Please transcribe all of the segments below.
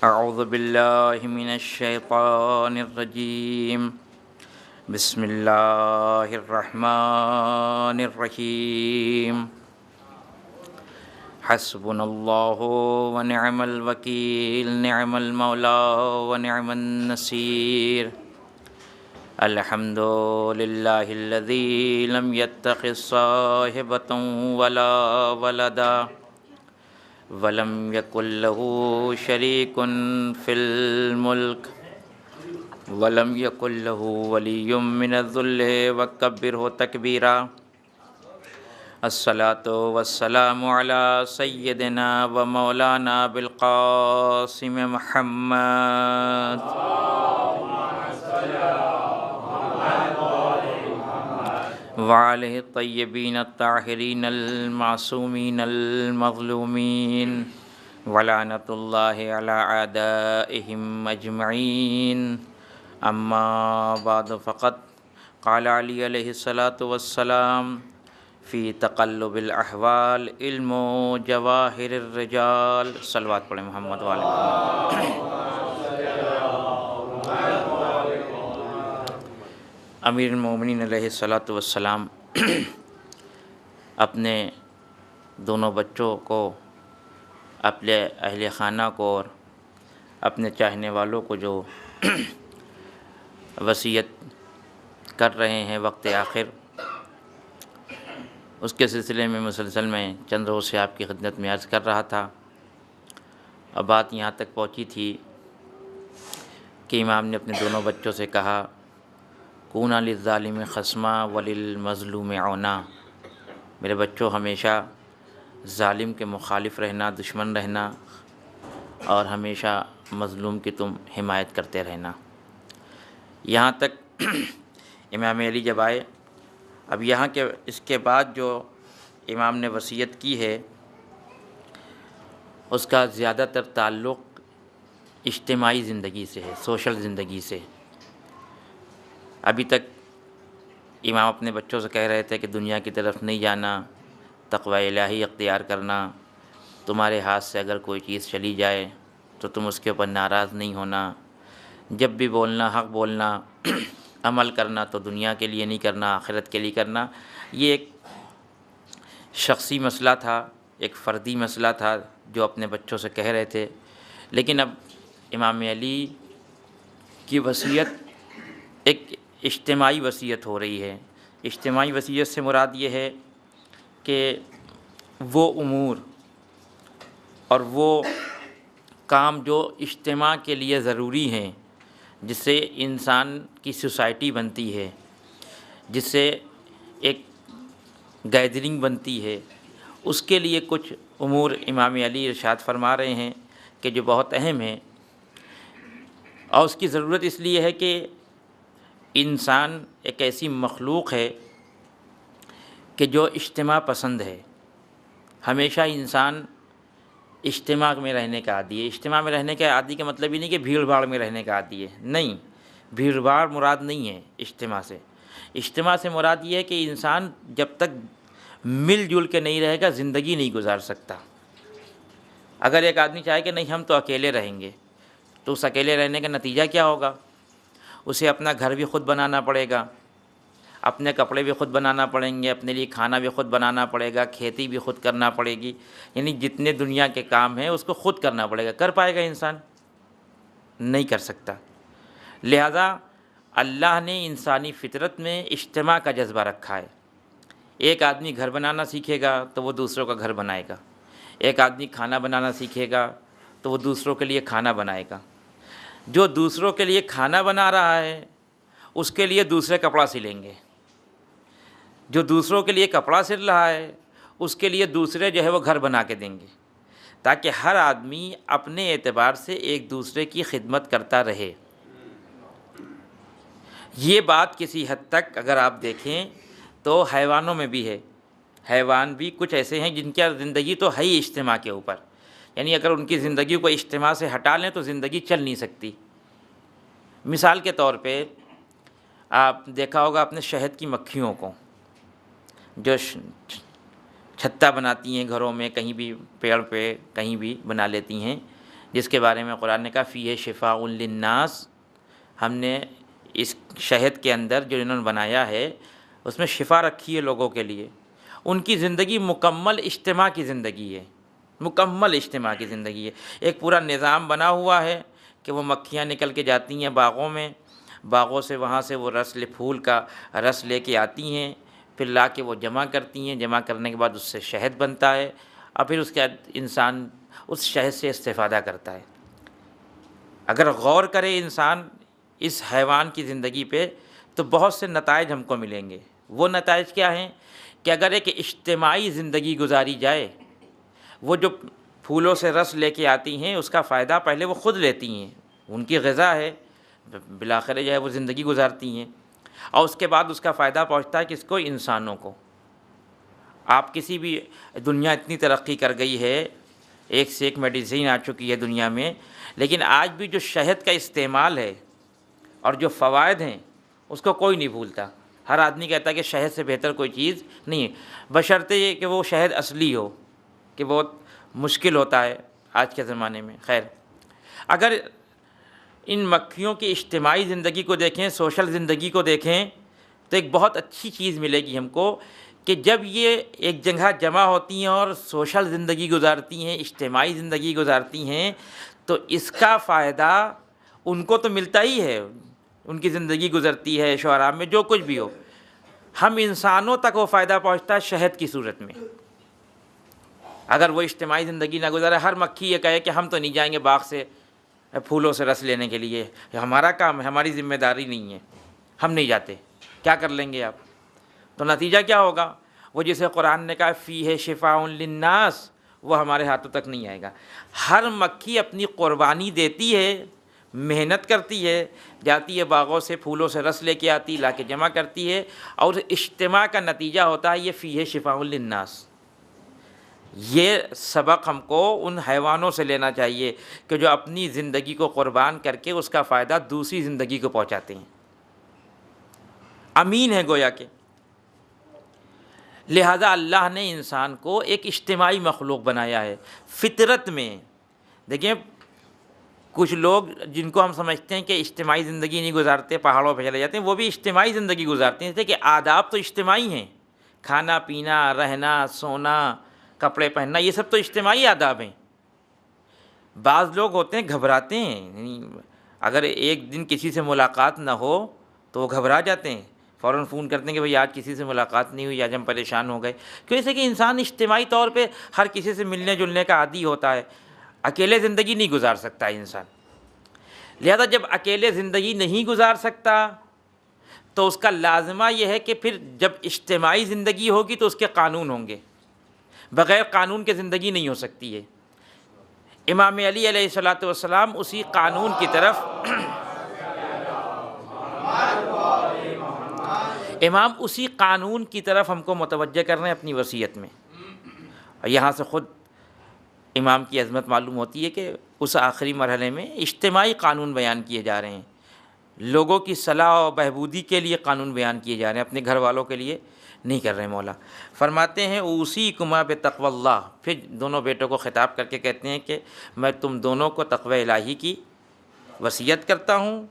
اعوذ باللہ من الشیطان الرجیم بسم اللہ الرحمن الرحیم حسبنا اللہ ونعم الوکیل نعم المولا ونعم النصیر الحمد للہ الذی لم يتخذ صاحبۃ ولا ولدا ولم يكن له شريك في الملك ولم يكن له ولي من الذل وكبره تكبيرا الصلاة والسلام على سيدنا ومولانا بالقاسم محمد وعليه الطيبين الطاهرين المعصومين المظلومين ولعنة الله على أعدائهم أجمعين أما بعد فقد قال علي عليه الصلاة والسلام في تقلب الأحوال علم جواهر الرجال صلوات پڑھیں محمد وعلى محمد۔ امیر المومنین علیہ الصلاۃ والسلام اپنے دونوں بچوں کو، اپنے اہل خانہ کو اور اپنے چاہنے والوں کو جو وصیت کر رہے ہیں وقت آخر، اس کے سلسلے میں مسلسل میں چند روز سے آپ کی خدمت میں عرض کر رہا تھا۔ اب بات یہاں تک پہنچی تھی کہ امام نے اپنے دونوں بچوں سے کہا، کونا للظالم خصما وللمظلوم عونا، میرے بچوں ہمیشہ ظالم کے مخالف رہنا، دشمن رہنا، اور ہمیشہ مظلوم کی تم حمایت کرتے رہنا۔ یہاں تک امام علی جب آئے، اب یہاں کے اس کے بعد جو امام نے وصیت کی ہے اس کا زیادہ تر تعلق اجتماعی زندگی سے ہے، سوشل زندگی سے۔ ابھی تک امام اپنے بچوں سے کہہ رہے تھے کہ دنیا کی طرف نہیں جانا، تقوی الہی اختیار کرنا، تمہارے ہاتھ سے اگر کوئی چیز چلی جائے تو تم اس کے اوپر ناراض نہیں ہونا، جب بھی بولنا حق بولنا، عمل کرنا تو دنیا کے لیے نہیں کرنا، آخرت کے لیے کرنا۔ یہ ایک شخصی مسئلہ تھا، ایک فردی مسئلہ تھا جو اپنے بچوں سے کہہ رہے تھے۔ لیکن اب امام علی کی وصیت ایک اجتماعی وصیت ہو رہی ہے۔ اجتماعی وصیت سے مراد یہ ہے کہ وہ امور اور وہ کام جو اجتماع کے لیے ضروری ہیں، جس سے انسان کی سوسائٹی بنتی ہے، جس سے ایک گیدرنگ بنتی ہے، اس کے لیے کچھ امور امام علی ارشاد فرما رہے ہیں کہ جو بہت اہم ہیں، اور اس کی ضرورت اس لیے ہے کہ انسان ایک ایسی مخلوق ہے کہ جو اجتماع پسند ہے۔ ہمیشہ انسان اجتماع میں رہنے کا عادی ہے۔ اجتماع میں رہنے کا عادی کا مطلب یہ نہیں کہ بھیڑ بھاڑ میں رہنے کا عادی ہے، نہیں، بھیڑ بھاڑ مراد نہیں ہے اجتماع سے۔ اجتماع سے مراد یہ ہے کہ انسان جب تک مل جل کے نہیں رہے گا زندگی نہیں گزار سکتا۔ اگر ایک آدمی چاہے کہ نہیں ہم تو اکیلے رہیں گے، تو اس اکیلے رہنے کا نتیجہ کیا ہوگا؟ اسے اپنا گھر بھی خود بنانا پڑے گا، اپنے کپڑے بھی خود بنانا پڑیں گے، اپنے لیے کھانا بھی خود بنانا پڑے گا، کھیتی بھی خود کرنا پڑے گی، یعنی جتنے دنیا کے کام ہیں اس کو خود کرنا پڑے گا۔ کر پائے گا انسان؟ نہیں کر سکتا۔ لہذا اللہ نے انسانی فطرت میں اجتماع کا جذبہ رکھا ہے۔ ایک آدمی گھر بنانا سیکھے گا تو وہ دوسروں کا گھر بنائے گا، ایک آدمی کھانا بنانا سیکھے گا تو وہ دوسروں کے لیے کھانا بنائے گا، جو دوسروں کے لیے کھانا بنا رہا ہے اس کے لیے دوسرے کپڑا سلیں گے، جو دوسروں کے لیے کپڑا سل رہا ہے اس کے لیے دوسرے جو ہے وہ گھر بنا کے دیں گے، تاکہ ہر آدمی اپنے اعتبار سے ایک دوسرے کی خدمت کرتا رہے۔ یہ بات کسی حد تک اگر آپ دیکھیں تو حیوانوں میں بھی ہے۔ حیوان بھی کچھ ایسے ہیں جن کی زندگی تو ہے ہی اجتماع کے اوپر، یعنی اگر ان کی زندگی کو اجتماع سے ہٹا لیں تو زندگی چل نہیں سکتی۔ مثال کے طور پہ آپ دیکھا ہوگا اپنے شہد کی مکھیوں کو، جو چھتا بناتی ہیں گھروں میں، کہیں بھی پیڑ پہ کہیں بھی بنا لیتی ہیں، جس کے بارے میں قرآن نے کہا فیہ شفاء للناس، ہم نے اس شہد کے اندر جو انہوں نے بنایا ہے اس میں شفا رکھی ہے لوگوں کے لیے۔ ان کی زندگی مکمل اجتماع کی زندگی ہے، مکمل اجتماع کی زندگی ہے۔ ایک پورا نظام بنا ہوا ہے کہ وہ مکھیاں نکل کے جاتی ہیں باغوں میں، باغوں سے وہاں سے وہ پھول کا رس لے کے آتی ہیں، پھر لا کے وہ جمع کرتی ہیں، جمع کرنے کے بعد اس سے شہد بنتا ہے، اور پھر اس کے بعد انسان اس شہد سے استفادہ کرتا ہے۔ اگر غور کرے انسان اس حیوان کی زندگی پہ تو بہت سے نتائج ہم کو ملیں گے۔ وہ نتائج کیا ہیں کہ اگر ایک اجتماعی زندگی گزاری جائے، وہ جو پھولوں سے رس لے کے آتی ہیں اس کا فائدہ پہلے وہ خود لیتی ہیں، ان کی غذا ہے، بالآخر جو ہے وہ زندگی گزارتی ہیں، اور اس کے بعد اس کا فائدہ پہنچتا ہے کس کو؟ انسانوں کو۔ آپ کسی بھی، دنیا اتنی ترقی کر گئی ہے، ایک سے ایک میڈیسین آ چکی ہے دنیا میں، لیکن آج بھی جو شہد کا استعمال ہے اور جو فوائد ہیں اس کو کوئی نہیں بھولتا۔ ہر آدمی کہتا ہے کہ شہد سے بہتر کوئی چیز نہیں ہے، بشرطے یہ کہ وہ شہد اصلی ہو، کہ بہت مشکل ہوتا ہے آج کے زمانے میں۔ خیر، اگر ان مکھیوں کی اجتماعی زندگی کو دیکھیں، سوشل زندگی کو دیکھیں، تو ایک بہت اچھی چیز ملے گی ہم کو کہ جب یہ ایک جگہ جمع ہوتی ہیں اور سوشل زندگی گزارتی ہیں، اجتماعی زندگی گزارتی ہیں، تو اس کا فائدہ ان کو تو ملتا ہی ہے، ان کی زندگی گزرتی ہے عیش و آرام میں، جو کچھ بھی ہو، ہم انسانوں تک وہ فائدہ پہنچتا ہے شہد کی صورت میں۔ اگر وہ اجتماعی زندگی نہ گزارے، ہر مکھی یہ کہے کہ ہم تو نہیں جائیں گے باغ سے پھولوں سے رس لینے کے لیے، ہمارا کام ہے، ہماری ذمہ داری نہیں ہے، ہم نہیں جاتے، کیا کر لیں گے آپ؟ تو نتیجہ کیا ہوگا؟ وہ جسے قرآن نے کہا فیہ شفاء للناس، وہ ہمارے ہاتھوں تک نہیں آئے گا۔ ہر مکھی اپنی قربانی دیتی ہے، محنت کرتی ہے، جاتی ہے باغوں سے پھولوں سے رس لے کے آتی، لا کے جمع کرتی ہے، اور اجتماع کا نتیجہ ہوتا ہے یہ فیہ شفاء للناس۔ یہ سبق ہم کو ان حیوانوں سے لینا چاہیے کہ جو اپنی زندگی کو قربان کر کے اس کا فائدہ دوسری زندگی کو پہنچاتے ہیں، امین ہے گویا کہ۔ لہذا اللہ نے انسان کو ایک اجتماعی مخلوق بنایا ہے فطرت میں۔ دیکھیں، کچھ لوگ جن کو ہم سمجھتے ہیں کہ اجتماعی زندگی نہیں گزارتے، پہاڑوں پہ چلے جاتے ہیں، وہ بھی اجتماعی زندگی گزارتے ہیں، اس لیے کہ آداب تو اجتماعی ہیں، کھانا پینا، رہنا، سونا، کپڑے پہننا، یہ سب تو اجتماعی آداب ہیں۔ بعض لوگ ہوتے ہیں گھبراتے ہیں، یعنی اگر ایک دن کسی سے ملاقات نہ ہو تو وہ گھبرا جاتے ہیں، فوراً فون کرتے ہیں کہ بھئی آج کسی سے ملاقات نہیں ہوئی، آج ہم پریشان ہو گئے۔ کیوں؟ اسے کہ انسان اجتماعی طور پہ ہر کسی سے ملنے جلنے کا عادی ہوتا ہے، اکیلے زندگی نہیں گزار سکتا انسان۔ لہذا جب اکیلے زندگی نہیں گزار سکتا تو اس کا لازمہ یہ ہے کہ پھر جب اجتماعی زندگی ہوگی تو اس کے قانون ہوں گے، بغیر قانون کے زندگی نہیں ہو سکتی ہے۔ امام علی علیہ الصلوۃ والسلام اسی قانون کی طرف امام اسی قانون کی طرف ہم کو متوجہ کر رہے ہیں اپنی وصیت میں، اور یہاں سے خود امام کی عظمت معلوم ہوتی ہے کہ اس آخری مرحلے میں اجتماعی قانون بیان کیے جا رہے ہیں، لوگوں کی صلاح و بہبودی کے لیے قانون بیان کیے جا رہے ہیں، اپنے گھر والوں کے لیے نہیں کر رہے۔ مولا فرماتے ہیں اوصیکما بتقوی اللہ، پھر دونوں بیٹوں کو خطاب کر کے کہتے ہیں کہ میں تم دونوں کو تقوی الہی کی وصیت کرتا ہوں۔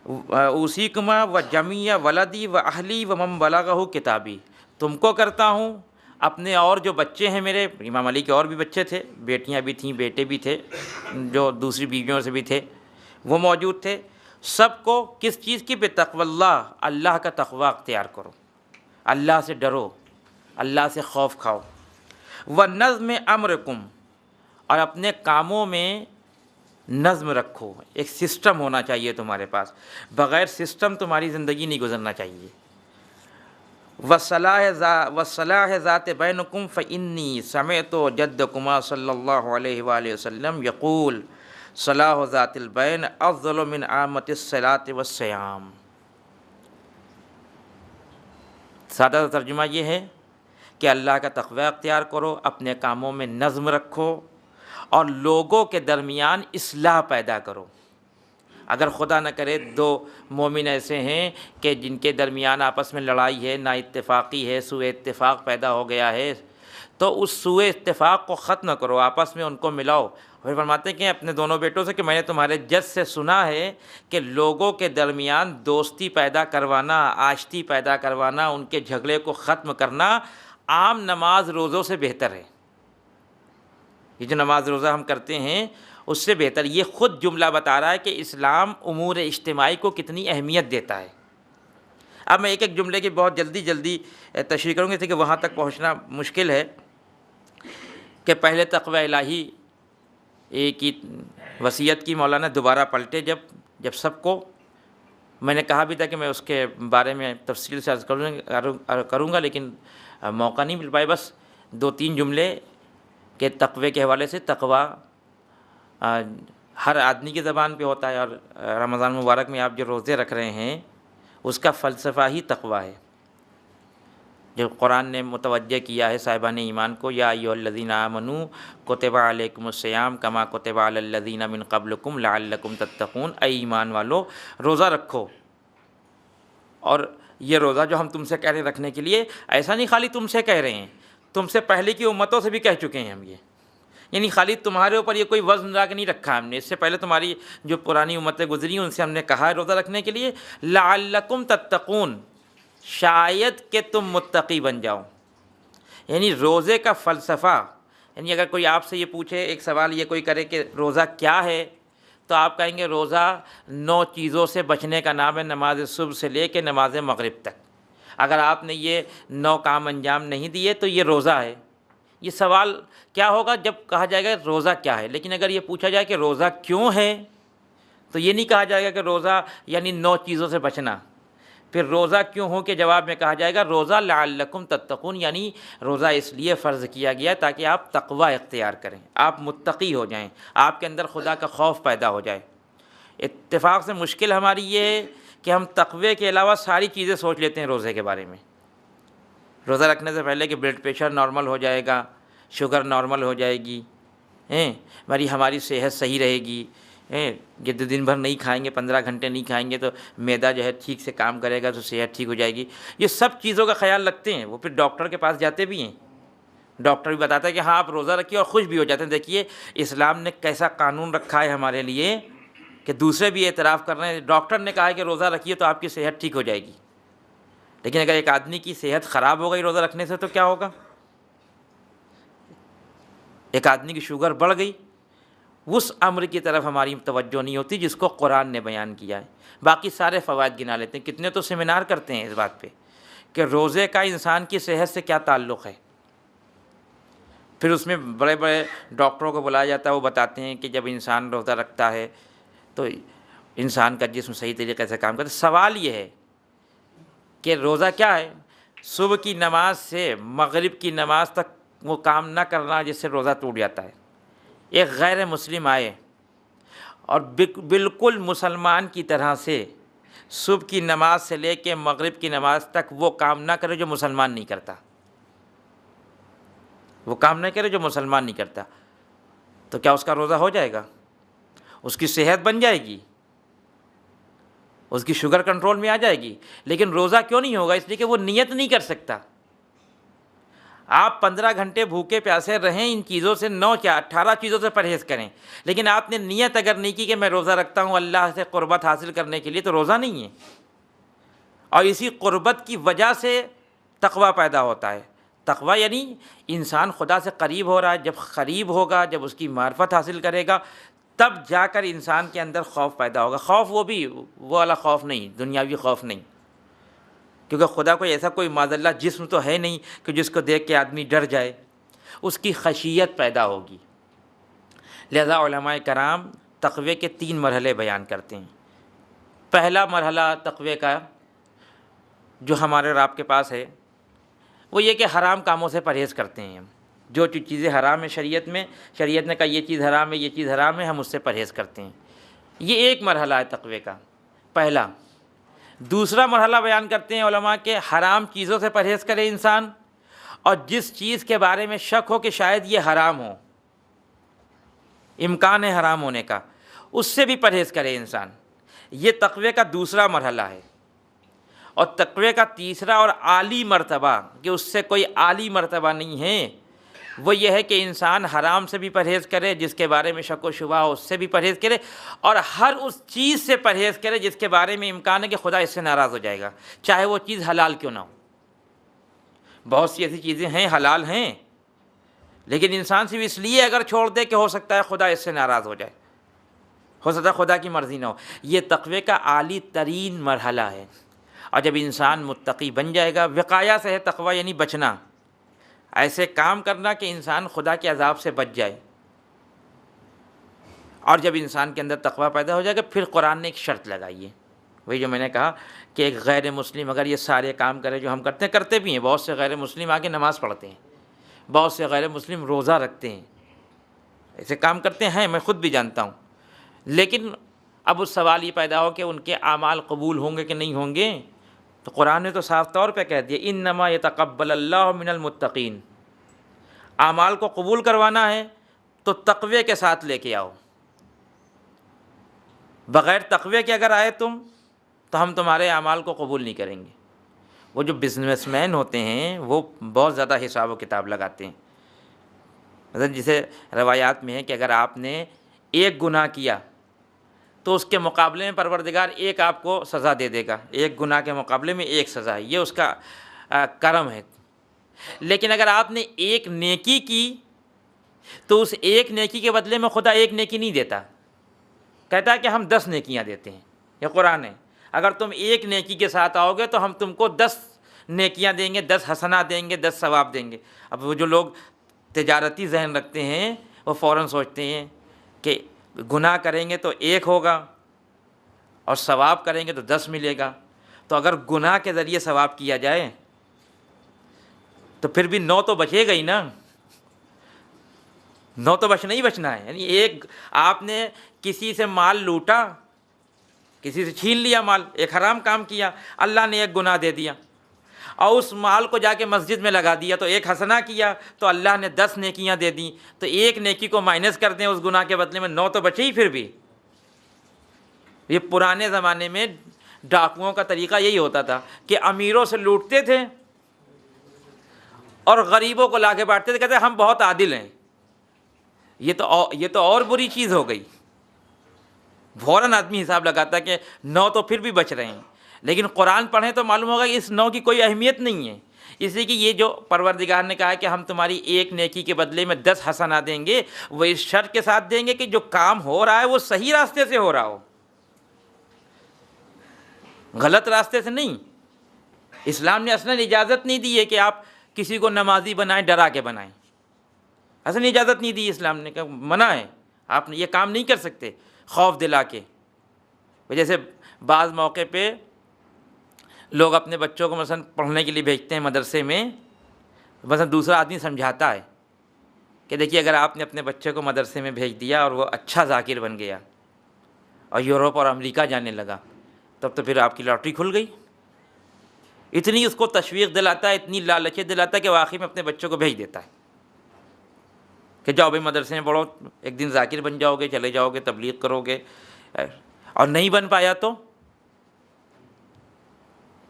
اوصیکما و جمیع ولدی و اہلی و من بلغہ کتابی، تم کو کرتا ہوں، اپنے اور جو بچے ہیں میرے، امام علی کے اور بھی بچے تھے، بیٹیاں بھی تھیں، بیٹے بھی تھے، جو دوسری بیویوں سے بھی تھے وہ موجود تھے، سب کو کس چیز کی؟ بتقوی اللہ، اللہ کا تقوی اختیار کرو، اللہ سے ڈرو، اللہ سے خوف کھاؤ۔ ونظم امرکم، اور اپنے کاموں میں نظم رکھو، ایک سسٹم ہونا چاہیے تمہارے پاس، بغیر سسٹم تمہاری زندگی نہیں گزرنا چاہیے۔ وصلاح ذات بینکم فانی سمعت جدکما صلی اللہ علیہ وآلہ وسلم یقول صلاح ذات البین افضل من عامۃ الصلاۃ والصیام۔ سادہ ترجمہ یہ ہے کہ اللہ کا تقوی اختیار کرو، اپنے کاموں میں نظم رکھو، اور لوگوں کے درمیان اصلاح پیدا کرو۔ اگر خدا نہ کرے دو مومن ایسے ہیں کہ جن کے درمیان آپس میں لڑائی ہے، نا اتفاقی ہے، سوء اتفاق پیدا ہو گیا ہے، تو اس سوء اتفاق کو ختم کرو، آپس میں ان کو ملاؤ۔ پھر فرماتے ہیں کہ اپنے دونوں بیٹوں سے کہ میں نے تمہارے جد سے سنا ہے کہ لوگوں کے درمیان دوستی پیدا کروانا، آشتی پیدا کروانا، ان کے جھگڑے کو ختم کرنا عام نماز روزوں سے بہتر ہے۔ یہ جو نماز روزہ ہم کرتے ہیں اس سے بہتر، یہ خود جملہ بتا رہا ہے کہ اسلام امور اجتماعی کو کتنی اہمیت دیتا ہے۔ اب میں ایک ایک جملے کی بہت جلدی تشریح کروں گا، کہ وہاں تک پہنچنا مشکل ہے، کہ پہلے تقوی الہی کی وصیت کی مولانا دوبارہ پلٹے جب سب کو، میں نے کہا بھی تھا کہ میں اس کے بارے میں تفصیل سے عرض کروں گا، لیکن موقع نہیں مل پائے۔ بس 2-3 جملے کہ تقوی کے حوالے سے، تقوی ہر آدمی کی زبان پہ ہوتا ہے، اور رمضان مبارک میں آپ جو روزے رکھ رہے ہیں اس کا فلسفہ ہی تقوی ہے، جو قرآن نے متوجہ کیا ہے صاحبان ایمان کو، یا ایھا الذین آمنوا کتب علیکم الصیام کما کتب علی الذین من قبلکم لعلکم تتقون، اے ایمان والو روزہ رکھو۔ اور یہ روزہ جو ہم تم سے کہہ رہے ہیں رکھنے کے لیے، ایسا نہیں خالی تم سے کہہ رہے ہیں، تم سے پہلے کی امتوں سے بھی کہہ چکے ہیں ہم، یہ یعنی خالی تمہارے اوپر یہ کوئی وزن لا کے نہیں رکھا ہم نے، اس سے پہلے تمہاری جو پرانی امتیں گزری ان سے ہم نے کہا ہے روزہ رکھنے کے لیے، لعلکم تتقون، شاید کہ تم متقی بن جاؤ۔ یعنی روزے کا فلسفہ، یعنی اگر کوئی آپ سے یہ پوچھے، ایک سوال یہ کوئی کرے کہ روزہ کیا ہے، تو آپ کہیں گے روزہ 9 چیزوں سے بچنے کا نام ہے، نماز صبح سے لے کے نماز مغرب تک۔ اگر آپ نے یہ 9 کام انجام نہیں دیے تو یہ روزہ ہے۔ یہ سوال کیا ہوگا جب کہا جائے گا روزہ کیا ہے، لیکن اگر یہ پوچھا جائے کہ روزہ کیوں ہے، تو یہ نہیں کہا جائے گا کہ روزہ یعنی 9 چیزوں سے بچنا۔ پھر روزہ کیوں ہو کے جواب میں کہا جائے گا روزہ لعلکم تتقون، یعنی روزہ اس لیے فرض کیا گیا ہے تاکہ آپ تقوی اختیار کریں، آپ متقی ہو جائیں، آپ کے اندر خدا کا خوف پیدا ہو جائے۔ اتفاق سے مشکل ہماری یہ ہے کہ ہم تقوی کے علاوہ ساری چیزیں سوچ لیتے ہیں روزے کے بارے میں۔ روزہ رکھنے سے پہلے کہ بلڈ پریشر نارمل ہو جائے گا، شوگر نارمل ہو جائے گی، ہماری صحت صحیح رہے گی، یہ دن بھر نہیں کھائیں گے، 15 گھنٹے نہیں کھائیں گے تو معدہ جو ہے ٹھیک سے کام کرے گا تو صحت ٹھیک ہو جائے گی۔ یہ سب چیزوں کا خیال رکھتے ہیں، وہ پھر ڈاکٹر کے پاس جاتے بھی ہیں، ڈاکٹر بھی بتاتا ہے کہ ہاں آپ روزہ رکھیے، اور خوش بھی ہو جاتے ہیں۔ دیکھیے اسلام نے کیسا قانون رکھا ہے ہمارے لیے کہ دوسرے بھی اعتراف کر رہے ہیں، ڈاکٹر نے کہا ہے کہ روزہ رکھیے تو آپ کی صحت ٹھیک ہو جائے گی۔ لیکن اگر ایک آدمی کی صحت خراب ہو گئی روزہ رکھنے سے تو کیا ہوگا؟ ایک آدمی کی شوگر بڑھ گئی، اس امر کی طرف ہماری توجہ نہیں ہوتی جس کو قرآن نے بیان کیا ہے۔ باقی سارے فوائد گنا لیتے ہیں، کتنے تو سیمینار کرتے ہیں اس بات پہ کہ روزے کا انسان کی صحت سے کیا تعلق ہے۔ پھر اس میں بڑے بڑے ڈاکٹروں کو بلایا جاتا ہے، وہ بتاتے ہیں کہ جب انسان روزہ رکھتا ہے تو انسان کا جسم صحیح طریقے سے کام کرتا ہے۔ سوال یہ ہے کہ روزہ کیا ہے؟ صبح کی نماز سے مغرب کی نماز تک وہ کام نہ کرنا جس سے روزہ ٹوٹ جاتا ہے۔ ایک غیر مسلم آئے اور بالکل مسلمان کی طرح سے صبح کی نماز سے لے کے مغرب کی نماز تک وہ کام نہ کرے جو مسلمان نہیں کرتا، وہ کام نہ کرے جو مسلمان نہیں کرتا، تو کیا اس کا روزہ ہو جائے گا؟ اس کی صحت بن جائے گی، اس کی شوگر کنٹرول میں آ جائے گی، لیکن روزہ کیوں نہیں ہوگا؟ اس لیے کہ وہ نیت نہیں کر سکتا۔ آپ 15 گھنٹے بھوکے پیاسے رہیں، ان چیزوں سے 9 کیا 18 چیزوں سے پرہیز کریں، لیکن آپ نے نیت اگر نہیں کی کہ میں روزہ رکھتا ہوں اللہ سے قربت حاصل کرنے کے لیے، تو روزہ نہیں ہے۔ اور اسی قربت کی وجہ سے تقوی پیدا ہوتا ہے۔ تقوی یعنی انسان خدا سے قریب ہو رہا ہے، جب قریب ہوگا، جب اس کی معرفت حاصل کرے گا، تب جا کر انسان کے اندر خوف پیدا ہوگا۔ خوف وہ والا خوف نہیں، دنیاوی خوف نہیں، کیونکہ خدا کوئی ایسا کوئی معاذ اللہ جسم تو ہے نہیں کہ جس کو دیکھ کے آدمی ڈر جائے، اس کی خشیت پیدا ہوگی۔ لہذا علماء کرام تقوی کے 3 مرحلے بیان کرتے ہیں۔ پہلا مرحلہ تقوی کا جو ہمارے اور آپ کے پاس ہے وہ یہ کہ حرام کاموں سے پرہیز کرتے ہیں ہم۔ جو چیزیں حرام ہیں شریعت میں، شریعت نے کہا یہ چیز حرام ہے، یہ چیز حرام ہے، ہم اس سے پرہیز کرتے ہیں۔ یہ ایک مرحلہ ہے تقوی کا، پہلا۔ دوسرا مرحلہ بیان کرتے ہیں علماء کہ حرام چیزوں سے پرہیز کرے انسان، اور جس چیز کے بارے میں شک ہو کہ شاید یہ حرام ہو، امکان ہے حرام ہونے کا، اس سے بھی پرہیز کرے انسان۔ یہ تقوی کا دوسرا مرحلہ ہے۔ اور تقوی کا تیسرا اور عالی مرتبہ، کہ اس سے کوئی عالی مرتبہ نہیں ہے، وہ یہ ہے کہ انسان حرام سے بھی پرہیز کرے، جس کے بارے میں شک و شبہ ہو اس سے بھی پرہیز کرے، اور ہر اس چیز سے پرہیز کرے جس کے بارے میں امکان ہے کہ خدا اس سے ناراض ہو جائے گا، چاہے وہ چیز حلال کیوں نہ ہو۔ بہت سی ایسی چیزیں ہیں حلال ہیں، لیکن انسان صرف اس لیے اگر چھوڑ دے کہ ہو سکتا ہے خدا اس سے ناراض ہو جائے، ہو سکتا ہے خدا کی مرضی نہ ہو۔ یہ تقوی کا اعلیٰ ترین مرحلہ ہے، اور جب انسان متقی بن جائے گا، وقایا سے ہے تقوی یعنی بچنا، ایسے کام کرنا کہ انسان خدا کے عذاب سے بچ جائے۔ اور جب انسان کے اندر تقوی پیدا ہو جائے گا، پھر قرآن نے ایک شرط لگائی ہے، وہی جو میں نے کہا کہ ایک غیر مسلم اگر یہ سارے کام کرے جو ہم کرتے بھی ہیں، بہت سے غیر مسلم آگے نماز پڑھتے ہیں، بہت سے غیر مسلم روزہ رکھتے ہیں، ایسے کام کرتے ہیں، میں خود بھی جانتا ہوں، لیکن اب اس سوال یہ پیدا ہو کہ ان کے اعمال قبول ہوں گے کہ نہیں ہوں گے؟ تو قرآن نے تو صاف طور پہ کہہ دیا انما یتقبل اللہ من المتقین، اعمال کو قبول کروانا ہے تو تقوی کے ساتھ لے کے آؤ، بغیر تقوی کے اگر آئے تم تو ہم تمہارے اعمال کو قبول نہیں کریں گے۔ وہ جو بزنس مین ہوتے ہیں وہ بہت زیادہ حساب و کتاب لگاتے ہیں، مثلا جسے روایات میں ہے کہ اگر آپ نے ایک گناہ کیا تو اس کے مقابلے میں پروردگار ایک آپ کو سزا دے دے گا، ایک گناہ کے مقابلے میں ایک سزا ہے، یہ اس کا کرم ہے۔ لیکن اگر آپ نے ایک نیکی کی تو اس ایک نیکی کے بدلے میں خدا ایک نیکی نہیں دیتا، کہتا ہے کہ ہم 10 نیکیاں دیتے ہیں، یہ قرآن ہے، اگر تم ایک نیکی کے ساتھ آؤ گے تو ہم تم کو 10 نیکیاں دیں گے، 10 حسنات دیں گے، 10 ثواب دیں گے۔ اب وہ جو لوگ تجارتی ذہن رکھتے ہیں وہ فوراً سوچتے ہیں کہ گناہ کریں گے تو 1 ہوگا اور ثواب کریں گے تو 10 ملے گا، تو اگر گناہ کے ذریعے ثواب کیا جائے تو پھر بھی 9 تو بچے گا ہی نا، 9 تو بچنا ہی بچنا ہے۔ یعنی ایک آپ نے کسی سے مال لوٹا، کسی سے چھین لیا مال، ایک حرام کام کیا، اللہ نے ایک گناہ دے دیا، اور اس مال کو جا کے مسجد میں لگا دیا تو ایک حسنہ کیا تو اللہ نے 10 نیکیاں دے دیں، تو ایک نیکی کو مائنس کر دیں اس گناہ کے بدلے میں 9 تو بچے ہی پھر بھی۔ یہ پرانے زمانے میں ڈاکوؤں کا طریقہ یہی ہوتا تھا کہ امیروں سے لوٹتے تھے اور غریبوں کو لا کے بانٹتے تھے، کہتے ہم بہت عادل ہیں۔ یہ تو اور بری چیز ہو گئی، فوراً آدمی حساب لگاتا کہ 9 تو پھر بھی بچ رہے ہیں، لیکن قرآن پڑھیں تو معلوم ہوگا کہ اس 9 کی کوئی اہمیت نہیں ہے، اس لیے کہ یہ جو پروردگار نے کہا ہے کہ ہم تمہاری ایک نیکی کے بدلے میں 10 حسنات دیں گے، وہ اس شرط کے ساتھ دیں گے کہ جو کام ہو رہا ہے وہ صحیح راستے سے ہو رہا ہو، غلط راستے سے نہیں۔ اسلام نے اصلاً اجازت نہیں دی ہے کہ آپ کسی کو نمازی بنائیں، ڈرا کے بنائیں، اصلاً اجازت نہیں دی اسلام نے، کہ منع ہے، آپ یہ کام نہیں کر سکتے خوف دلا کے۔ جیسے بعض موقع پہ لوگ اپنے بچوں کو مثلا پڑھنے کے لیے بھیجتے ہیں مدرسے میں، مثلا دوسرا آدمی سمجھاتا ہے کہ دیکھیے اگر آپ نے اپنے بچے کو مدرسے میں بھیج دیا اور وہ اچھا ذاکر بن گیا اور یورپ اور امریکہ جانے لگا، تب تو پھر آپ کی لاٹری کھل گئی۔ اتنی اس کو تشویق دلاتا ہے، اتنی لالچیں دلاتا ہے کہ واقعی میں اپنے بچوں کو بھیج دیتا ہے کہ جاؤ بھائی مدرسے میں پڑھو، ایک دن ذاکر بن جاؤ گے، چلے جاؤ گے، تبلیغ کرو گے، اور نہیں بن پایا تو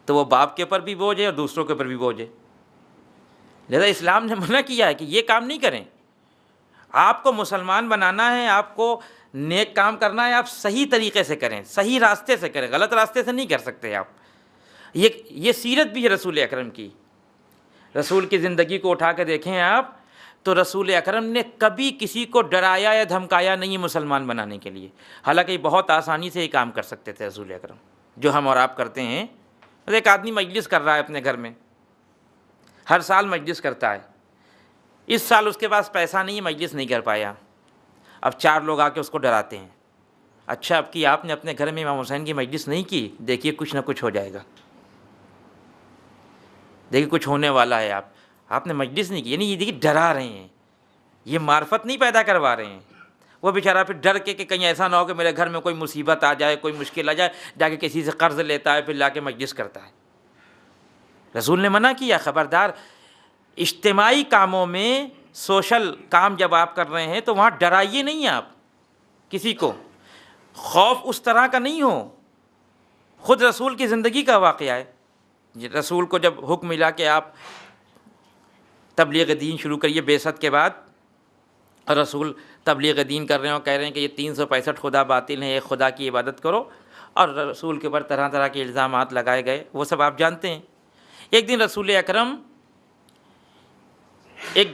وہ باپ کے اوپر بھی بوجھ ہے اور دوسروں کے اوپر بھی بوجھ ہے۔ لہذا اسلام نے منع کیا ہے کہ یہ کام نہیں کریں، آپ کو مسلمان بنانا ہے، آپ کو نیک کام کرنا ہے، آپ صحیح طریقے سے کریں، صحیح راستے سے کریں، غلط راستے سے نہیں کر سکتے آپ۔ یہ سیرت بھی ہے رسول اکرم کی، رسول کی زندگی کو اٹھا کے دیکھیں آپ تو رسول اکرم نے کبھی کسی کو ڈرایا یا دھمکایا نہیں مسلمان بنانے کے لیے، حالانکہ بہت آسانی سے یہ کام کر سکتے تھے رسول اکرم، جو ہم اور آپ کرتے ہیں۔ ایک آدمی مجلس کر رہا ہے اپنے گھر میں، ہر سال مجلس کرتا ہے، اس سال اس کے پاس پیسہ نہیں ہے، مجلس نہیں کر پایا، اب 4 لوگ آ کے اس کو ڈراتے ہیں، اچھا اب کی آپ نے اپنے گھر میں امام حسین کی مجلس نہیں کی، دیکھیے کچھ نہ کچھ ہو جائے گا، دیکھیے کچھ ہونے والا ہے، آپ نے مجلس نہیں کی، یعنی یہ دیکھیے ڈرا رہے ہیں، یہ معرفت نہیں پیدا کروا رہے ہیں۔ وہ بیچارہ پھر ڈر کے کہ کہیں ایسا نہ ہو کہ میرے گھر میں کوئی مصیبت آ جائے، کوئی مشکل آ جائے، جا کے کسی سے قرض لیتا ہے، پھر لا کے مجلس کرتا ہے۔ رسول نے منع کیا، خبردار، اجتماعی کاموں میں سوشل کام جب آپ کر رہے ہیں تو وہاں ڈرائیے نہیں آپ کسی کو، خوف اس طرح کا نہیں ہو، خود رسول کی زندگی کا واقعہ ہے۔ رسول کو جب حکم ملا کہ آپ تبلیغ دین شروع کریے بعثت کے بعد، اور رسول تبلیغ دین کر رہے ہیں اور کہہ رہے ہیں کہ یہ 365 خدا باطل ہیں، ایک خدا کی عبادت کرو، اور رسول کے اوپر طرح طرح کے الزامات لگائے گئے، وہ سب آپ جانتے ہیں۔ ایک دن رسول اکرم ایک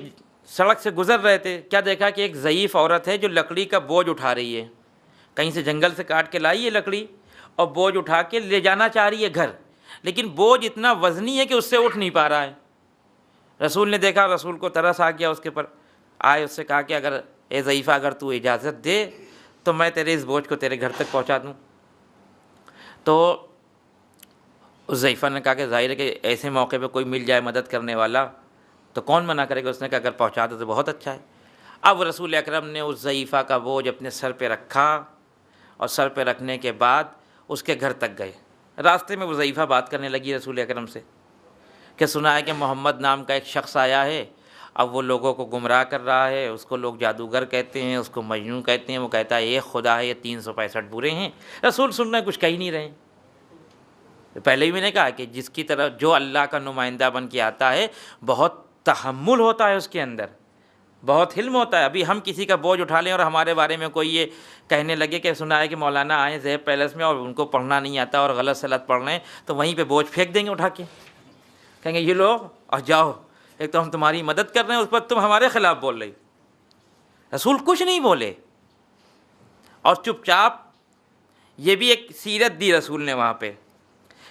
سڑک سے گزر رہے تھے، کیا دیکھا کہ ایک ضعیف عورت ہے جو لکڑی کا بوجھ اٹھا رہی ہے، کہیں سے جنگل سے کاٹ کے لائی ہے لکڑی اور بوجھ اٹھا کے لے جانا چاہ رہی ہے گھر، لیکن بوجھ اتنا وزنی ہے کہ اس سے اٹھ نہیں پا رہا ہے۔ رسول نے دیکھا، رسول کو ترس آ گیا اس کے اوپر، آئے اس سے کہا کہ اگر اے ضعیفہ اگر تو اجازت دے تو میں تیرے اس بوجھ کو تیرے گھر تک پہنچا دوں۔ تو اس ضعیفہ نے کہا کہ ظاہر ہے کہ ایسے موقع پہ کوئی مل جائے مدد کرنے والا تو کون منع کرے گا۔ اس نے کہا اگر پہنچا دو تو بہت اچھا ہے۔ اب رسول اکرم نے اس ضعیفہ کا بوجھ اپنے سر پہ رکھا، اور سر پہ رکھنے کے بعد اس کے گھر تک گئے۔ راستے میں وہ ضعیفہ بات کرنے لگی رسول اکرم سے کہ سنا ہے کہ محمد نام کا ایک شخص آیا ہے، اب وہ لوگوں کو گمراہ کر رہا ہے، اس کو لوگ جادوگر کہتے ہیں، اس کو مجنون کہتے ہیں، وہ کہتا ہے ایک خدا ہے، یہ 365 برے ہیں۔ رسول سننا کچھ کہہ نہیں رہے۔ پہلے ہی میں نے کہا کہ جس کی طرف جو اللہ کا نمائندہ بن کے آتا ہے بہت تحمل ہوتا ہے، اس کے اندر بہت حلم ہوتا ہے۔ ابھی ہم کسی کا بوجھ اٹھا لیں اور ہمارے بارے میں کوئی یہ کہنے لگے کہ سنا ہے کہ مولانا آئے زیب پیلس میں اور ان کو پڑھنا نہیں آتا اور غلط سلط پڑھ رہے ہیں، تو وہیں پہ بوجھ پھینک دیں گے اٹھا کے، کہیں گے یہ لو اور جاؤ، ایک تو ہم تمہاری مدد کر رہے ہیں، اس پر تم ہمارے خلاف بول رہی۔ رسول کچھ نہیں بولے اور چپ چاپ۔ یہ بھی ایک سیرت دی رسول نے وہاں پہ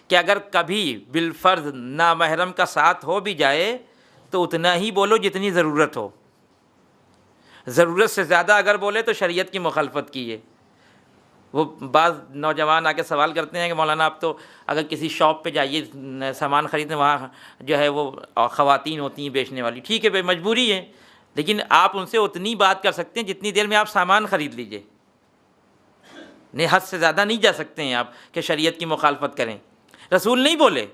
کہ اگر کبھی بالفرض نامحرم کا ساتھ ہو بھی جائے تو اتنا ہی بولو جتنی ضرورت ہو، ضرورت سے زیادہ اگر بولے تو شریعت کی مخالفت کیے۔ وہ بعض نوجوان آ کے سوال کرتے ہیں کہ مولانا آپ تو اگر کسی شاپ پہ جائیے سامان خریدنے، وہاں جو ہے وہ خواتین ہوتی ہیں بیچنے والی، ٹھیک ہے بھائی مجبوری ہے، لیکن آپ ان سے اتنی بات کر سکتے ہیں جتنی دیر میں آپ سامان خرید لیجئے، نہیں حد سے زیادہ نہیں جا سکتے ہیں آپ کہ شریعت کی مخالفت کریں۔ رسول نہیں بولے،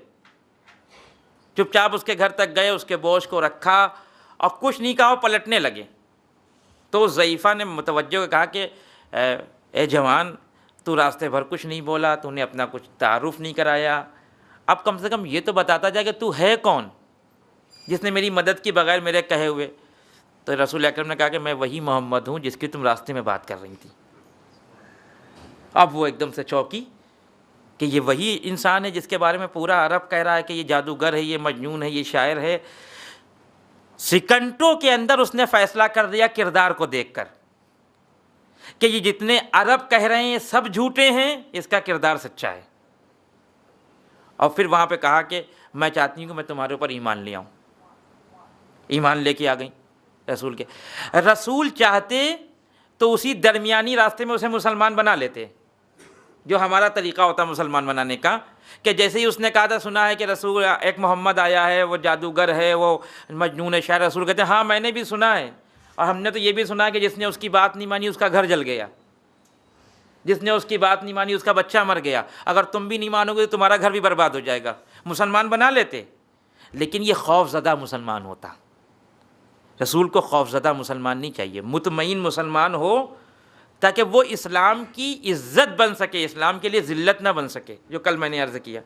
چپ چاپ اس کے گھر تک گئے، اس کے بوجھ کو رکھا اور کچھ نہیں کہا، پلٹنے لگے۔ تو ضعیفہ نے متوجہ کہا کہ اے جوان، تو راستے بھر کچھ نہیں بولا، تو نے اپنا کچھ تعارف نہیں کرایا، اب کم سے کم یہ تو بتاتا جائے کہ تو ہے کون جس نے میری مدد کی بغیر میرے کہے ہوئے۔ تو رسول اکرم نے کہا کہ میں وہی محمد ہوں جس کی تم راستے میں بات کر رہی تھی۔ اب وہ ایک دم سے چونکی کہ یہ وہی انسان ہے جس کے بارے میں پورا عرب کہہ رہا ہے کہ یہ جادوگر ہے، یہ مجنون ہے، یہ شاعر ہے۔ سیکنڈوں کے اندر اس نے فیصلہ کر دیا کردار کو دیکھ کر کہ یہ جتنے عرب کہہ رہے ہیں یہ سب جھوٹے ہیں، اس کا کردار سچا ہے۔ اور پھر وہاں پہ کہا کہ میں چاہتی ہوں کہ میں تمہارے اوپر ایمان لے آؤں۔ ایمان لے کے آ گئی رسول کے۔ رسول چاہتے تو اسی درمیانی راستے میں اسے مسلمان بنا لیتے، جو ہمارا طریقہ ہوتا ہے مسلمان بنانے کا، کہ جیسے ہی اس نے کہا تھا سنا ہے کہ رسول ایک محمد آیا ہے، وہ جادوگر ہے، وہ مجنون ہے شاعر، رسول کہتے ہیں ہاں میں نے بھی سنا ہے، اور ہم نے تو یہ بھی سنا ہے کہ جس نے اس کی بات نہیں مانی اس کا گھر جل گیا، جس نے اس کی بات نہیں مانی اس کا بچہ مر گیا، اگر تم بھی نہیں مانو گے تو تمہارا گھر بھی برباد ہو جائے گا۔ مسلمان بنا لیتے، لیکن یہ خوف زدہ مسلمان ہوتا۔ رسول کو خوف زدہ مسلمان نہیں چاہیے، مطمئن مسلمان ہو تاکہ وہ اسلام کی عزت بن سکے، اسلام کے لیے ذلت نہ بن سکے، جو کل میں نے عرض کیا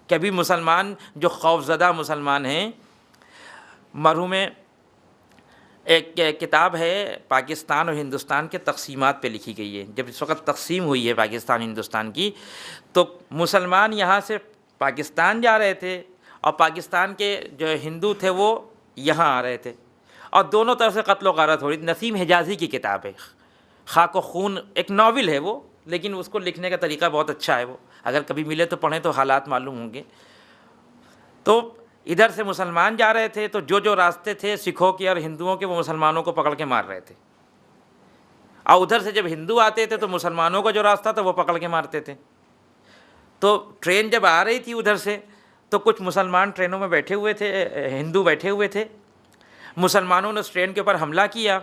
کہ ابھی مسلمان جو خوف زدہ مسلمان ہیں۔ مرحوم ایک کتاب ہے پاکستان اور ہندوستان کے تقسیمات پہ لکھی گئی ہے، جب اس وقت تقسیم ہوئی ہے پاکستان ہندوستان کی، تو مسلمان یہاں سے پاکستان جا رہے تھے اور پاکستان کے جو ہندو تھے وہ یہاں آ رہے تھے، اور دونوں طرف سے قتل و غارت ہو رہی تھی۔ نسیم حجازی کی کتاب ہے، خاک و خون، ایک ناول ہے وہ، لیکن اس کو لکھنے کا طریقہ بہت اچھا ہے، وہ اگر کبھی ملے تو پڑھیں تو حالات معلوم ہوں گے۔ تو ادھر سے مسلمان جا رہے تھے، تو جو راستے تھے سکھوں کے اور ہندوؤں کے وہ مسلمانوں کو پکڑ کے مار رہے تھے، اور ادھر سے جب ہندو آتے تھے تو مسلمانوں کا جو راستہ تھا وہ پکڑ کے مارتے تھے۔ تو ٹرین جب آ رہی تھی ادھر سے تو کچھ مسلمان ٹرینوں میں بیٹھے ہوئے تھے، ہندو بیٹھے ہوئے تھے، مسلمانوں نے اس ٹرین کے اوپر حملہ کیا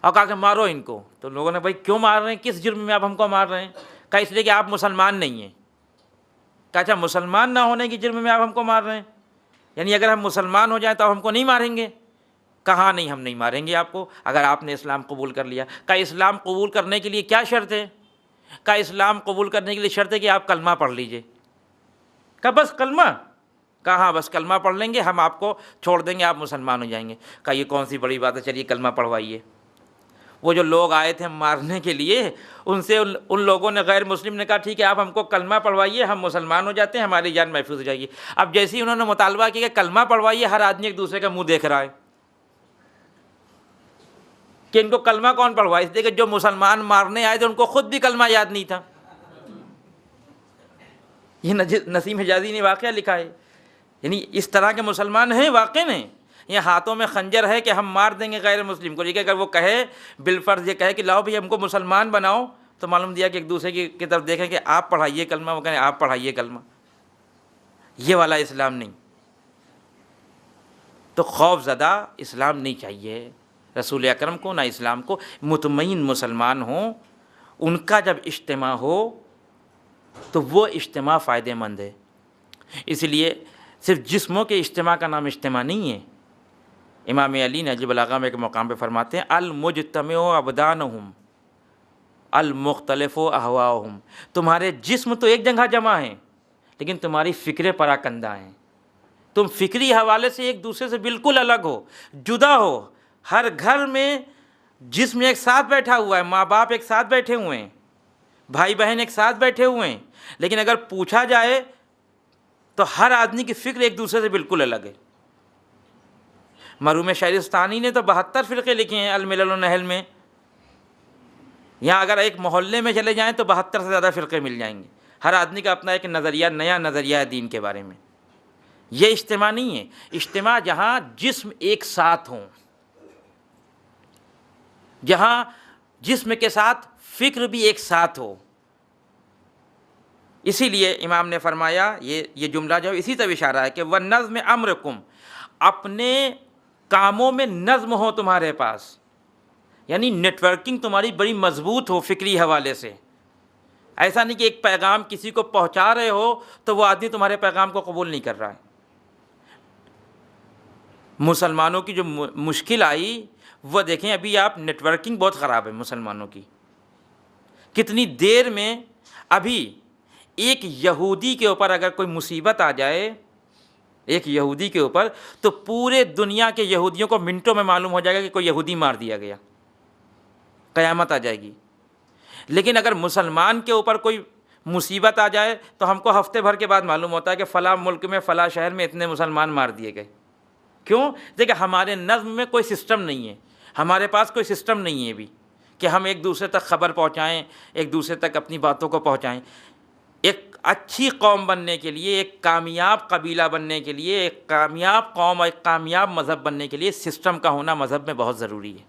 اور کہا کہ مارو ان کو۔ تو لوگوں نے بھائی کیوں مار رہے ہیں، کس جرم میں آپ ہم کو مار رہے ہیں؟ کہا اس لیے کہ آپ مسلمان نہیں ہیں۔ کہا اچھا مسلمان نہ ہونے کی جرم میں آپ ہم کو مار رہے ہیں، یعنی اگر ہم مسلمان ہو جائیں تو ہم کو نہیں ماریں گے؟ کہا نہیں ہم نہیں ماریں گے آپ کو اگر آپ نے اسلام قبول کر لیا۔ کہا اسلام قبول کرنے کے لیے کیا شرط ہے؟ کہا اسلام قبول کرنے کے لیے شرط ہے کہ آپ کلمہ پڑھ لیجئے۔ کہا بس کلمہ؟ کہا ہاں بس کلمہ پڑھ لیں گے ہم آپ کو چھوڑ دیں گے، آپ مسلمان ہو جائیں گے۔ کہا یہ کون سی بڑی بات ہے، چلیے کلمہ پڑھوائیے۔ وہ جو لوگ آئے تھے مارنے کے لیے، ان سے ان لوگوں نے، غیر مسلم نے کہا ٹھیک ہے آپ ہم کو کلمہ پڑھوائیے، ہم مسلمان ہو جاتے ہیں، ہماری جان محفوظ ہو جائے گی۔ اب جیسے ہی انہوں نے مطالبہ کیا کہ کلمہ پڑھوائیے، ہر آدمی ایک دوسرے کا منہ دیکھ رہا ہے کہ ان کو کلمہ کون پڑھوائے، اس لیے کہ جو مسلمان مارنے آئے تھے ان کو خود بھی کلمہ یاد نہیں تھا۔ یہ نسیم حجازی نے واقعہ لکھا ہے، یعنی اس طرح کے مسلمان ہیں واقع میں، یہ ہاتھوں میں خنجر ہے کہ ہم مار دیں گے غیر مسلم کو، لیکن اگر وہ کہے بالفرض یہ کہے کہ لاؤ بھائی ہم کو مسلمان بناؤ، تو معلوم دیا کہ ایک دوسرے کی طرف دیکھیں کہ آپ پڑھائیے کلمہ، وہ کہیں آپ پڑھائیے کلمہ۔ یہ والا اسلام نہیں، تو خوف زدہ اسلام نہیں چاہیے رسول اکرم کو، نہ اسلام کو۔ مطمئن مسلمان ہوں، ان کا جب اجتماع ہو تو وہ اجتماع فائدہ مند ہے۔ اس لیے صرف جسموں کے اجتماع کا نام اجتماع نہیں ہے۔ امام علی نہج البلاغہ میں ایک مقام پہ فرماتے ہیں المجتمع ابدانہم المختلف اہواؤہم، تمہارے جسم تو ایک جگہ جمع ہیں لیکن تمہاری فکریں پراکندہ ہیں، تم فکری حوالے سے ایک دوسرے سے بالکل الگ ہو، جدا ہو۔ ہر گھر میں جسم ایک ساتھ بیٹھا ہوا ہے، ماں باپ ایک ساتھ بیٹھے ہوئے ہیں، بھائی بہن ایک ساتھ بیٹھے ہوئے ہیں، لیکن اگر پوچھا جائے تو ہر آدمی کی فکر ایک دوسرے سے بالکل الگ ہے۔ مرحوم شہرستانی نے تو 72 فرقے لکھے ہیں الملل والنحل میں، یہاں اگر ایک محلے میں چلے جائیں تو 72 سے زیادہ فرقے مل جائیں گے، ہر آدمی کا اپنا ایک نظریہ، نیا نظریہ ہے دین کے بارے میں۔ یہ اجتماع نہیں ہے، اجتماع جہاں جسم ایک ساتھ ہوں، جہاں جسم کے ساتھ فکر بھی ایک ساتھ ہو۔ اسی لیے امام نے فرمایا، یہ جملہ جو اسی طرح اشارہ ہے کہ وَالنَّظْمِ أَمْرِكُمْ، اپنے کاموں میں نظم ہو تمہارے پاس، یعنی نیٹ ورکنگ تمہاری بڑی مضبوط ہو فکری حوالے سے۔ ایسا نہیں کہ ایک پیغام کسی کو پہنچا رہے ہو تو وہ آدمی تمہارے پیغام کو قبول نہیں کر رہا ہے۔ مسلمانوں کی جو مشکل آئی وہ دیکھیں، ابھی آپ نیٹ ورکنگ بہت خراب ہے مسلمانوں کی، کتنی دیر میں ابھی ایک یہودی کے اوپر اگر کوئی مصیبت آ جائے، ایک یہودی کے اوپر، تو پورے دنیا کے یہودیوں کو منٹوں میں معلوم ہو جائے گا کہ کوئی یہودی مار دیا گیا، قیامت آ جائے گی۔ لیکن اگر مسلمان کے اوپر کوئی مصیبت آ جائے تو ہم کو ہفتے بھر کے بعد معلوم ہوتا ہے کہ فلاں ملک میں فلاں شہر میں اتنے مسلمان مار دیے گئے۔ کیوں؟ دیکھیں ہمارے نظم میں کوئی سسٹم نہیں ہے، ہمارے پاس کوئی سسٹم نہیں ہے بھی کہ ہم ایک دوسرے تک خبر پہنچائیں، ایک دوسرے تک اپنی باتوں کو پہنچائیں۔ ایک اچھی قوم بننے کے لیے، ایک کامیاب قبیلہ بننے کے لیے، ایک کامیاب قوم اور ایک کامیاب مذہب بننے کے لیے سسٹم کا ہونا مذہب میں بہت ضروری ہے۔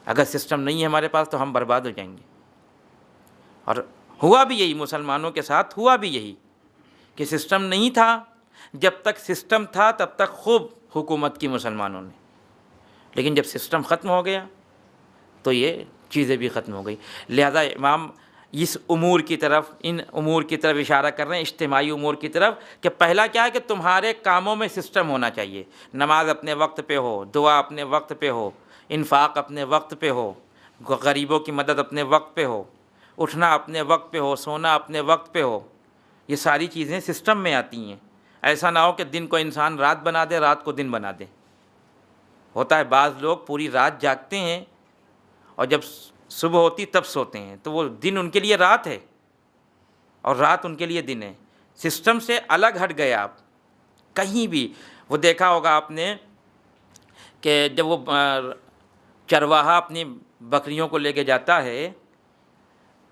اگر سسٹم نہیں ہے ہمارے پاس تو ہم برباد ہو جائیں گے۔ اور ہوا بھی یہی، مسلمانوں کے ساتھ ہوا بھی یہی کہ سسٹم نہیں تھا، جب تک سسٹم تھا تب تک خوب حکومت کی مسلمانوں نے، لیکن جب سسٹم ختم ہو گیا تو یہ چیزیں بھی ختم ہو گئی۔ لہذا امام اس امور کی طرف، ان امور کی طرف اشارہ کر رہے ہیں، اجتماعی امور کی طرف، کہ پہلا کیا ہے کہ تمہارے کاموں میں سسٹم ہونا چاہیے، نماز اپنے وقت پہ ہو، دعا اپنے وقت پہ ہو، انفاق اپنے وقت پہ ہو، غریبوں کی مدد اپنے وقت پہ ہو، اٹھنا اپنے وقت پہ ہو، سونا اپنے وقت پہ ہو۔ یہ ساری چیزیں سسٹم میں آتی ہیں۔ ایسا نہ ہو کہ دن کو انسان رات بنا دے، رات کو دن بنا دے۔ ہوتا ہے بعض لوگ پوری رات جاگتے ہیں اور جب صبح ہوتی تب سوتے ہیں، تو وہ دن ان کے لیے رات ہے اور رات ان کے لیے دن ہے۔ سسٹم سے الگ ہٹ گئے آپ کہیں بھی۔ وہ دیکھا ہوگا آپ نے کہ جب وہ چرواہا اپنی بکریوں کو لے کے جاتا ہے،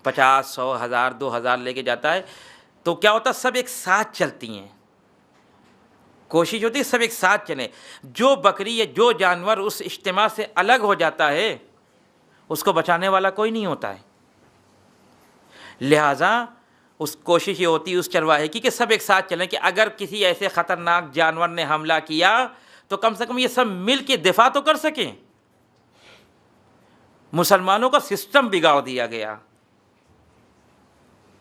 50، 100، 1000، 2000 لے کے جاتا ہے، تو کیا ہوتا ہے، سب ایک ساتھ چلتی ہیں، کوشش ہوتی ہے سب ایک ساتھ چلیں۔ جو بکری یا جو جانور اس اجتماع سے الگ ہو جاتا ہے اس کو بچانے والا کوئی نہیں ہوتا ہے۔ لہٰذا اس کوشش یہ ہوتی ہے اس چرواہے کی کہ سب ایک ساتھ چلیں، کہ اگر کسی ایسے خطرناک جانور نے حملہ کیا تو کم سے کم یہ سب مل کے دفاع تو کر سکیں۔ مسلمانوں کا سسٹم بگاڑ دیا گیا،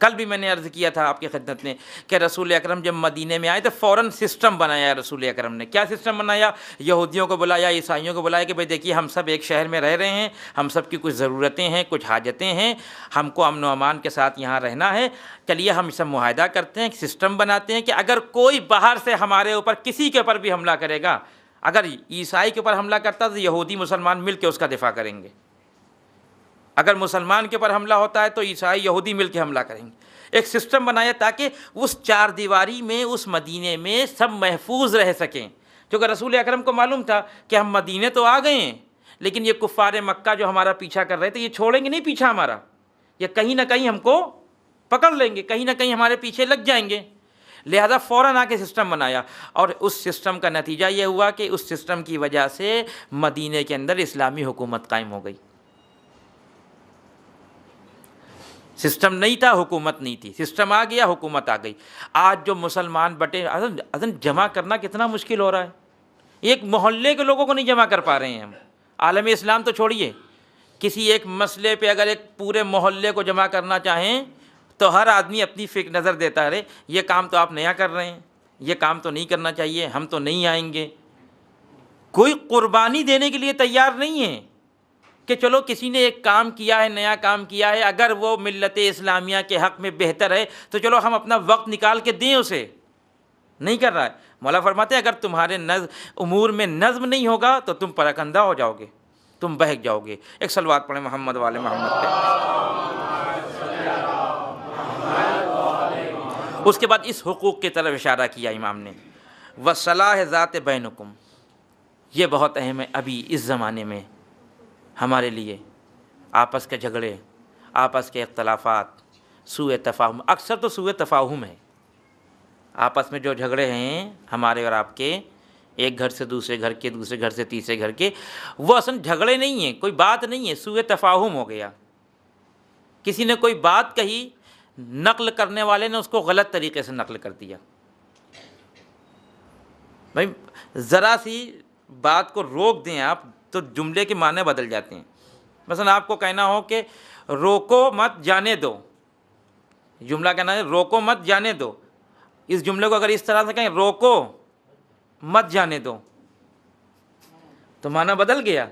کل بھی میں نے عرض کیا تھا آپ کی خدمت میں کہ رسول اکرم جب مدینے میں آئے تو فوراً سسٹم بنایا رسول اکرم نے. کیا سسٹم بنایا؟ یہودیوں کو بلایا، عیسائیوں کو بلایا کہ بھئی دیکھیے ہم سب ایک شہر میں رہ رہے ہیں، ہم سب کی کچھ ضرورتیں ہیں، کچھ حاجتیں ہیں، ہم کو امن و امان کے ساتھ یہاں رہنا ہے. چلیے ہم سب معاہدہ کرتے ہیں، سسٹم بناتے ہیں کہ اگر کوئی باہر سے ہمارے اوپر کسی کے اوپر بھی حملہ کرے گا، اگر عیسائی کے اوپر حملہ کرتا تو یہودی مسلمان مل کے اس کا دفاع کریں گے، اگر مسلمان کے اوپر حملہ ہوتا ہے تو عیسائی یہودی مل کے حملہ کریں گے. ایک سسٹم بنایا تاکہ اس چار دیواری میں، اس مدینے میں سب محفوظ رہ سکیں. کیونکہ رسول اکرم کو معلوم تھا کہ ہم مدینے تو آ گئے ہیں، لیکن یہ کفار مکہ جو ہمارا پیچھا کر رہے تھے یہ چھوڑیں گے نہیں پیچھا ہمارا، یہ کہیں نہ کہیں ہم کو پکڑ لیں گے، کہیں نہ کہیں ہمارے پیچھے لگ جائیں گے. لہذا فوراً آ کے سسٹم بنایا، اور اس سسٹم کا نتیجہ یہ ہوا کہ اس سسٹم کی وجہ سے مدینے کے اندر اسلامی حکومت قائم ہو گئی. سسٹم نہیں تھا، حکومت نہیں تھی، سسٹم آ گیا، حکومت آ گئی. آج جو مسلمان بٹے اذن جمع کرنا کتنا مشکل ہو رہا ہے. ایک محلے کے لوگوں کو نہیں جمع کر پا رہے ہیں ہم. عالم اسلام تو چھوڑیے، کسی ایک مسئلے پہ اگر ایک پورے محلے کو جمع کرنا چاہیں تو ہر آدمی اپنی فکر نظر دیتا ہے، یہ کام تو آپ نیا کر رہے ہیں، یہ کام تو نہیں کرنا چاہیے، ہم تو نہیں آئیں گے. کوئی قربانی دینے کے لیے تیار نہیں ہے کہ چلو کسی نے ایک کام کیا ہے، نیا کام کیا ہے، اگر وہ ملت اسلامیہ کے حق میں بہتر ہے تو چلو ہم اپنا وقت نکال کے دیں اسے. نہیں کر رہا ہے. مولا فرماتے ہیں اگر تمہارے امور میں نظم نہیں ہوگا تو تم پراکندہ ہو جاؤ گے، تم بہک جاؤ گے. ایک صلوات پڑھیں محمد والے محمد پہ. اس کے بعد اس حقوق کی طرف اشارہ کیا امام نے، وصلاح ذات بینکم. یہ بہت اہم ہے ابھی اس زمانے میں ہمارے لیے. آپس کے جھگڑے، آپس کے اختلافات، سوء تفاہم، اکثر تو سوء تفاہم ہے. آپس میں جو جھگڑے ہیں ہمارے اور آپ کے، ایک گھر سے دوسرے گھر کے، دوسرے گھر سے تیسرے گھر کے، وہ اصل جھگڑے نہیں ہیں، کوئی بات نہیں ہے، سوء تفاہم ہو گیا. کسی نے کوئی بات کہی، نقل کرنے والے نے اس کو غلط طریقے سے نقل کر دیا. بھائی ذرا سی بات کو روک دیں آپ تو جملے کے معنی بدل جاتے ہیں. مثلا آپ کو کہنا ہو کہ روکو مت جانے دو، جملہ کہنا ہے روکو مت جانے دو. اس جملے کو اگر اس طرح سے کہیں روکو مت جانے دو تو معنی بدل گیا.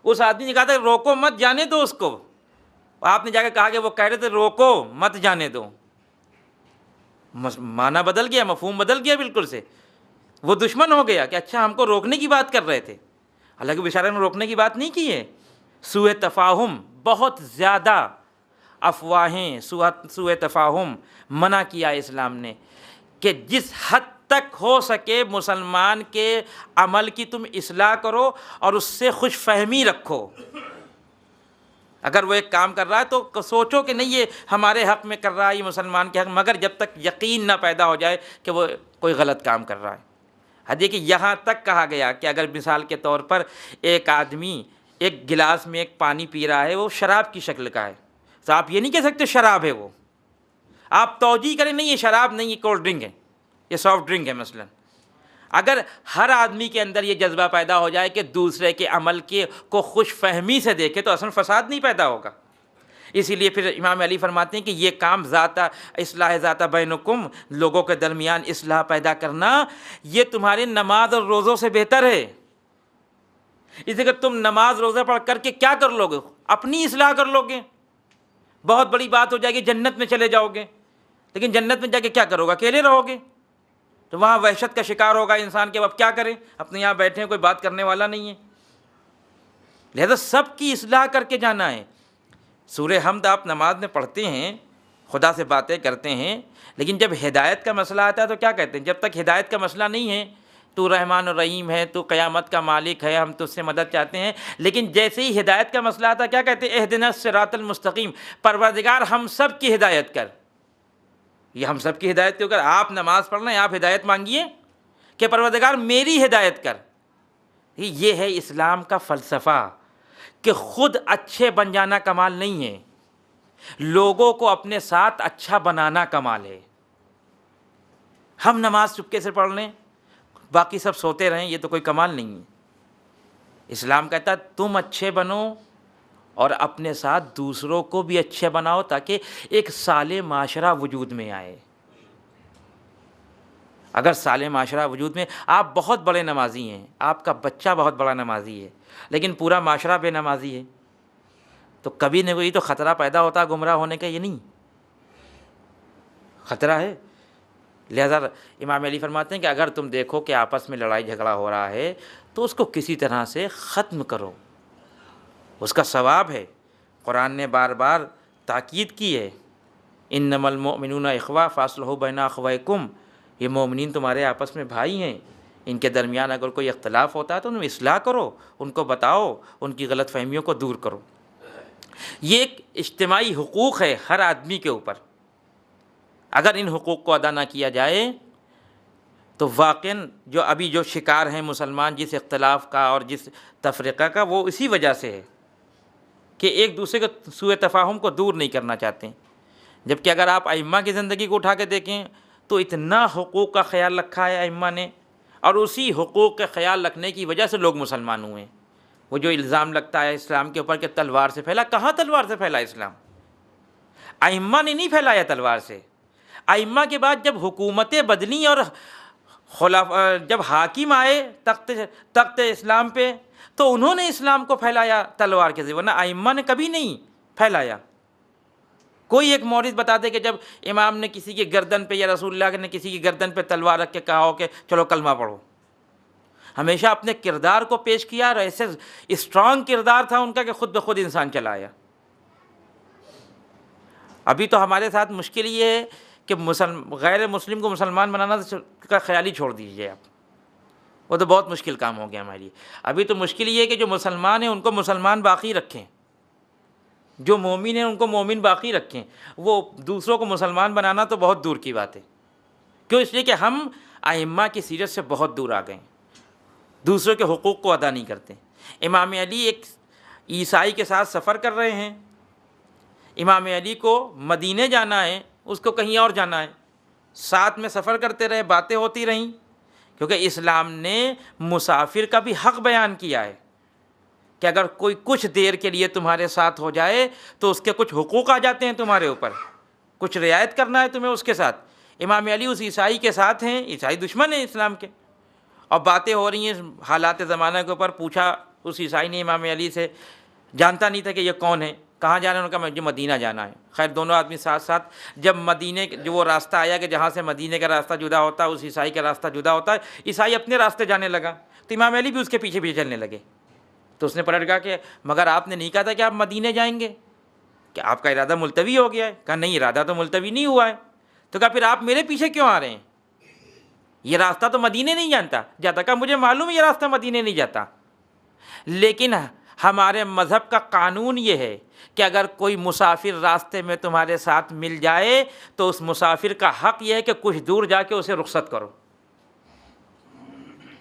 اس آدمی نے کہا تھا روکو مت جانے دو اس کو، آپ نے جا کے کہا کہ وہ کہہ رہے تھے روکو مت جانے دو. معنی بدل گیا، مفہوم بدل گیا بالکل سے. وہ دشمن ہو گیا کہ اچھا ہم کو روکنے کی بات کر رہے تھے، حالانکہ بیچارے نے روکنے کی بات نہیں کی ہے. سوء تفاہم، بہت زیادہ افواہیں، سوء تفاہم منع کیا اسلام نے کہ جس حد تک ہو سکے مسلمان کے عمل کی تم اصلاح کرو اور اس سے خوش فہمی رکھو. اگر وہ ایک کام کر رہا ہے تو سوچو کہ نہیں یہ ہمارے حق میں کر رہا ہے، یہ مسلمان کے حق، مگر جب تک یقین نہ پیدا ہو جائے کہ وہ کوئی غلط کام کر رہا ہے. دیکھیے یہاں تک کہا گیا کہ اگر مثال کے طور پر ایک آدمی ایک گلاس میں ایک پانی پی رہا ہے، وہ شراب کی شکل کا ہے، تو آپ یہ نہیں کہہ سکتے شراب ہے وہ. آپ توجیہ کریں نہیں یہ شراب نہیں، یہ کولڈ ڈرنک ہے، یہ سافٹ ڈرنک ہے مثلا. اگر ہر آدمی کے اندر یہ جذبہ پیدا ہو جائے کہ دوسرے کے عمل کو خوش فہمی سے دیکھے تو اصل فساد نہیں پیدا ہوگا. اسی لیے پھر امام علی فرماتے ہیں کہ یہ کام اصلاح ذات بینکم، لوگوں کے درمیان اصلاح پیدا کرنا، یہ تمہارے نماز اور روزوں سے بہتر ہے. اس لیے کہ تم نماز روزہ پڑھ کر کے کیا کر لو گے؟ اپنی اصلاح کر لو گے، بہت بڑی بات ہو جائے گی، جنت میں چلے جاؤ گے. لیکن جنت میں جا کے کیا کرو گے؟ اکیلے رہو گے تو وہاں وحشت کا شکار ہوگا انسان کہ اب کیا کریں، اپنے یہاں بیٹھے ہیں، کوئی بات کرنے والا نہیں ہے. لہذا سب کی اصلاح کر کے جانا ہے. سورہ حمد آپ نماز میں پڑھتے ہیں، خدا سے باتیں کرتے ہیں، لیکن جب ہدایت کا مسئلہ آتا ہے تو کیا کہتے ہیں؟ جب تک ہدایت کا مسئلہ نہیں ہے، تو رحمان الرحیم ہے، تو قیامت کا مالک ہے، ہم تجھ سے مدد چاہتے ہیں. لیکن جیسے ہی ہدایت کا مسئلہ آتا ہے کیا کہتے ہیں؟ اہدنا الصراط المستقیم، پروردگار ہم سب کی ہدایت کر. یہ ہم سب کی ہدایت کیوں کر؟ آپ نماز پڑھ رہے ہیں، آپ ہدایت مانگیے کہ پروردگار میری ہدایت کر. یہ ہے اسلام کا فلسفہ کہ خود اچھے بن جانا کمال نہیں ہے، لوگوں کو اپنے ساتھ اچھا بنانا کمال ہے. ہم نماز چپکے سے پڑھ لیں، باقی سب سوتے رہیں، یہ تو کوئی کمال نہیں ہے. اسلام کہتا ہے تم اچھے بنو اور اپنے ساتھ دوسروں کو بھی اچھے بناؤ تاکہ ایک صالح معاشرہ وجود میں آئے۔ اگر صالح معاشرہ وجود میں، آپ بہت بڑے نمازی ہیں، آپ کا بچہ بہت بڑا نمازی ہے، لیکن پورا معاشرہ بے نمازی ہے، تو کبھی نہ کوئی تو خطرہ پیدا ہوتا ہے گمراہ ہونے کا، یہ نہیں خطرہ ہے۔ لہذا امام علی فرماتے ہیں کہ اگر تم دیکھو کہ آپس میں لڑائی جھگڑا ہو رہا ہے تو اس کو کسی طرح سے ختم کرو، اس کا ثواب ہے۔ قرآن نے بار بار تاکید کی ہے، انما المؤمنون اخوہ فاصلحوا بین اخویکم، یہ مومنین تمہارے آپس میں بھائی ہیں، ان کے درمیان اگر کوئی اختلاف ہوتا ہے تو ان میں اصلاح کرو، ان کو بتاؤ، ان کی غلط فہمیوں کو دور کرو۔ یہ ایک اجتماعی حقوق ہے ہر آدمی کے اوپر، اگر ان حقوق کو ادا نہ کیا جائے تو واقعاً جو شکار ہیں مسلمان جس اختلاف کا اور جس تفرقہ کا، وہ اسی وجہ سے ہے کہ ایک دوسرے کے سوء تفاہم کو دور نہیں کرنا چاہتے ہیں۔ جبکہ اگر آپ ائمہ کی زندگی کو اٹھا کے دیکھیں تو اتنا حقوق کا خیال رکھا ہے ائمہ نے، اور اسی حقوق کے خیال رکھنے کی وجہ سے لوگ مسلمان ہوئے ہیں۔ وہ جو الزام لگتا ہے اسلام کے اوپر کہ تلوار سے پھیلا، کہاں تلوار سے پھیلا اسلام؟ ائمہ نے نہیں پھیلایا تلوار سے۔ ائمہ کے بعد جب حکومتیں بدلیں اور جب حاکم آئے تخت اسلام پہ تو انہوں نے اسلام کو پھیلایا تلوار کے ذریعے، ورنہ ائمہ نے کبھی نہیں پھیلایا۔ کوئی ایک مورد بتا دے کہ جب امام نے کسی کی گردن پہ یا رسول اللہ نے کسی کی گردن پہ تلوار رکھ کے کہا ہو کہ چلو کلمہ پڑھو۔ ہمیشہ اپنے کردار کو پیش کیا، اور ایسے اسٹرانگ کردار تھا ان کا کہ خود بخود انسان چلا آیا۔ ابھی تو ہمارے ساتھ مشکل یہ ہے کہ غیر مسلم کو مسلمان بنانا کا خیال ہی چھوڑ دیجیے آپ، وہ تو بہت مشکل کام ہو گیا ہمارے لیے۔ ابھی تو مشکل یہ ہے کہ جو مسلمان ہیں ان کو مسلمان باقی رکھیں، جو مومن ہیں ان کو مومن باقی رکھیں، وہ دوسروں کو مسلمان بنانا تو بہت دور کی بات ہے۔ کیوں؟ اس لیے کہ ہم ائمہ کی سیرت سے بہت دور آ گئے ہیں، دوسروں کے حقوق کو ادا نہیں کرتے۔ امام علی ایک عیسائی کے ساتھ سفر کر رہے ہیں، امام علی کو مدینے جانا ہے، اس کو کہیں اور جانا ہے، ساتھ میں سفر کرتے رہے، باتیں ہوتی رہیں، کیونکہ اسلام نے مسافر کا بھی حق بیان کیا ہے کہ اگر کوئی کچھ دیر کے لیے تمہارے ساتھ ہو جائے تو اس کے کچھ حقوق آ جاتے ہیں تمہارے اوپر، کچھ رعایت کرنا ہے تمہیں اس کے ساتھ۔ امام علی اس عیسائی کے ساتھ ہیں، عیسائی دشمن ہیں اسلام کے، اور باتیں ہو رہی ہیں حالات زمانہ کے اوپر۔ پوچھا اس عیسائی نے امام علی سے، جانتا نہیں تھا کہ یہ کون ہے، کہاں جانا ہے، انہوں نے کہا مجھے مدینہ جانا ہے۔ خیر دونوں آدمی ساتھ ساتھ، جب مدینے جو وہ راستہ آیا کہ جہاں سے مدینے کا راستہ جدا ہوتا ہے، اس عیسائی کا راستہ جدا ہوتا ہے، عیسائی اپنے راستے جانے لگا تو امام علی بھی اس کے پیچھے پیچھے چلنے لگے۔ تو اس نے پلٹ کہا کہ مگر آپ نے نہیں کہا تھا کہ آپ مدینے جائیں گے، کہ آپ کا ارادہ ملتوی ہو گیا ہے؟ کہا نہیں، ارادہ تو ملتوی نہیں ہوا ہے۔ تو کہا پھر آپ میرے پیچھے کیوں آ رہے ہیں؟ یہ راستہ تو مدینے نہیں جاتا۔ کہا مجھے معلوم ہے یہ راستہ مدینے نہیں جاتا، لیکن ہمارے مذہب کا قانون یہ ہے کہ اگر کوئی مسافر راستے میں تمہارے ساتھ مل جائے تو اس مسافر کا حق یہ ہے کہ کچھ دور جا کے اسے رخصت کرو۔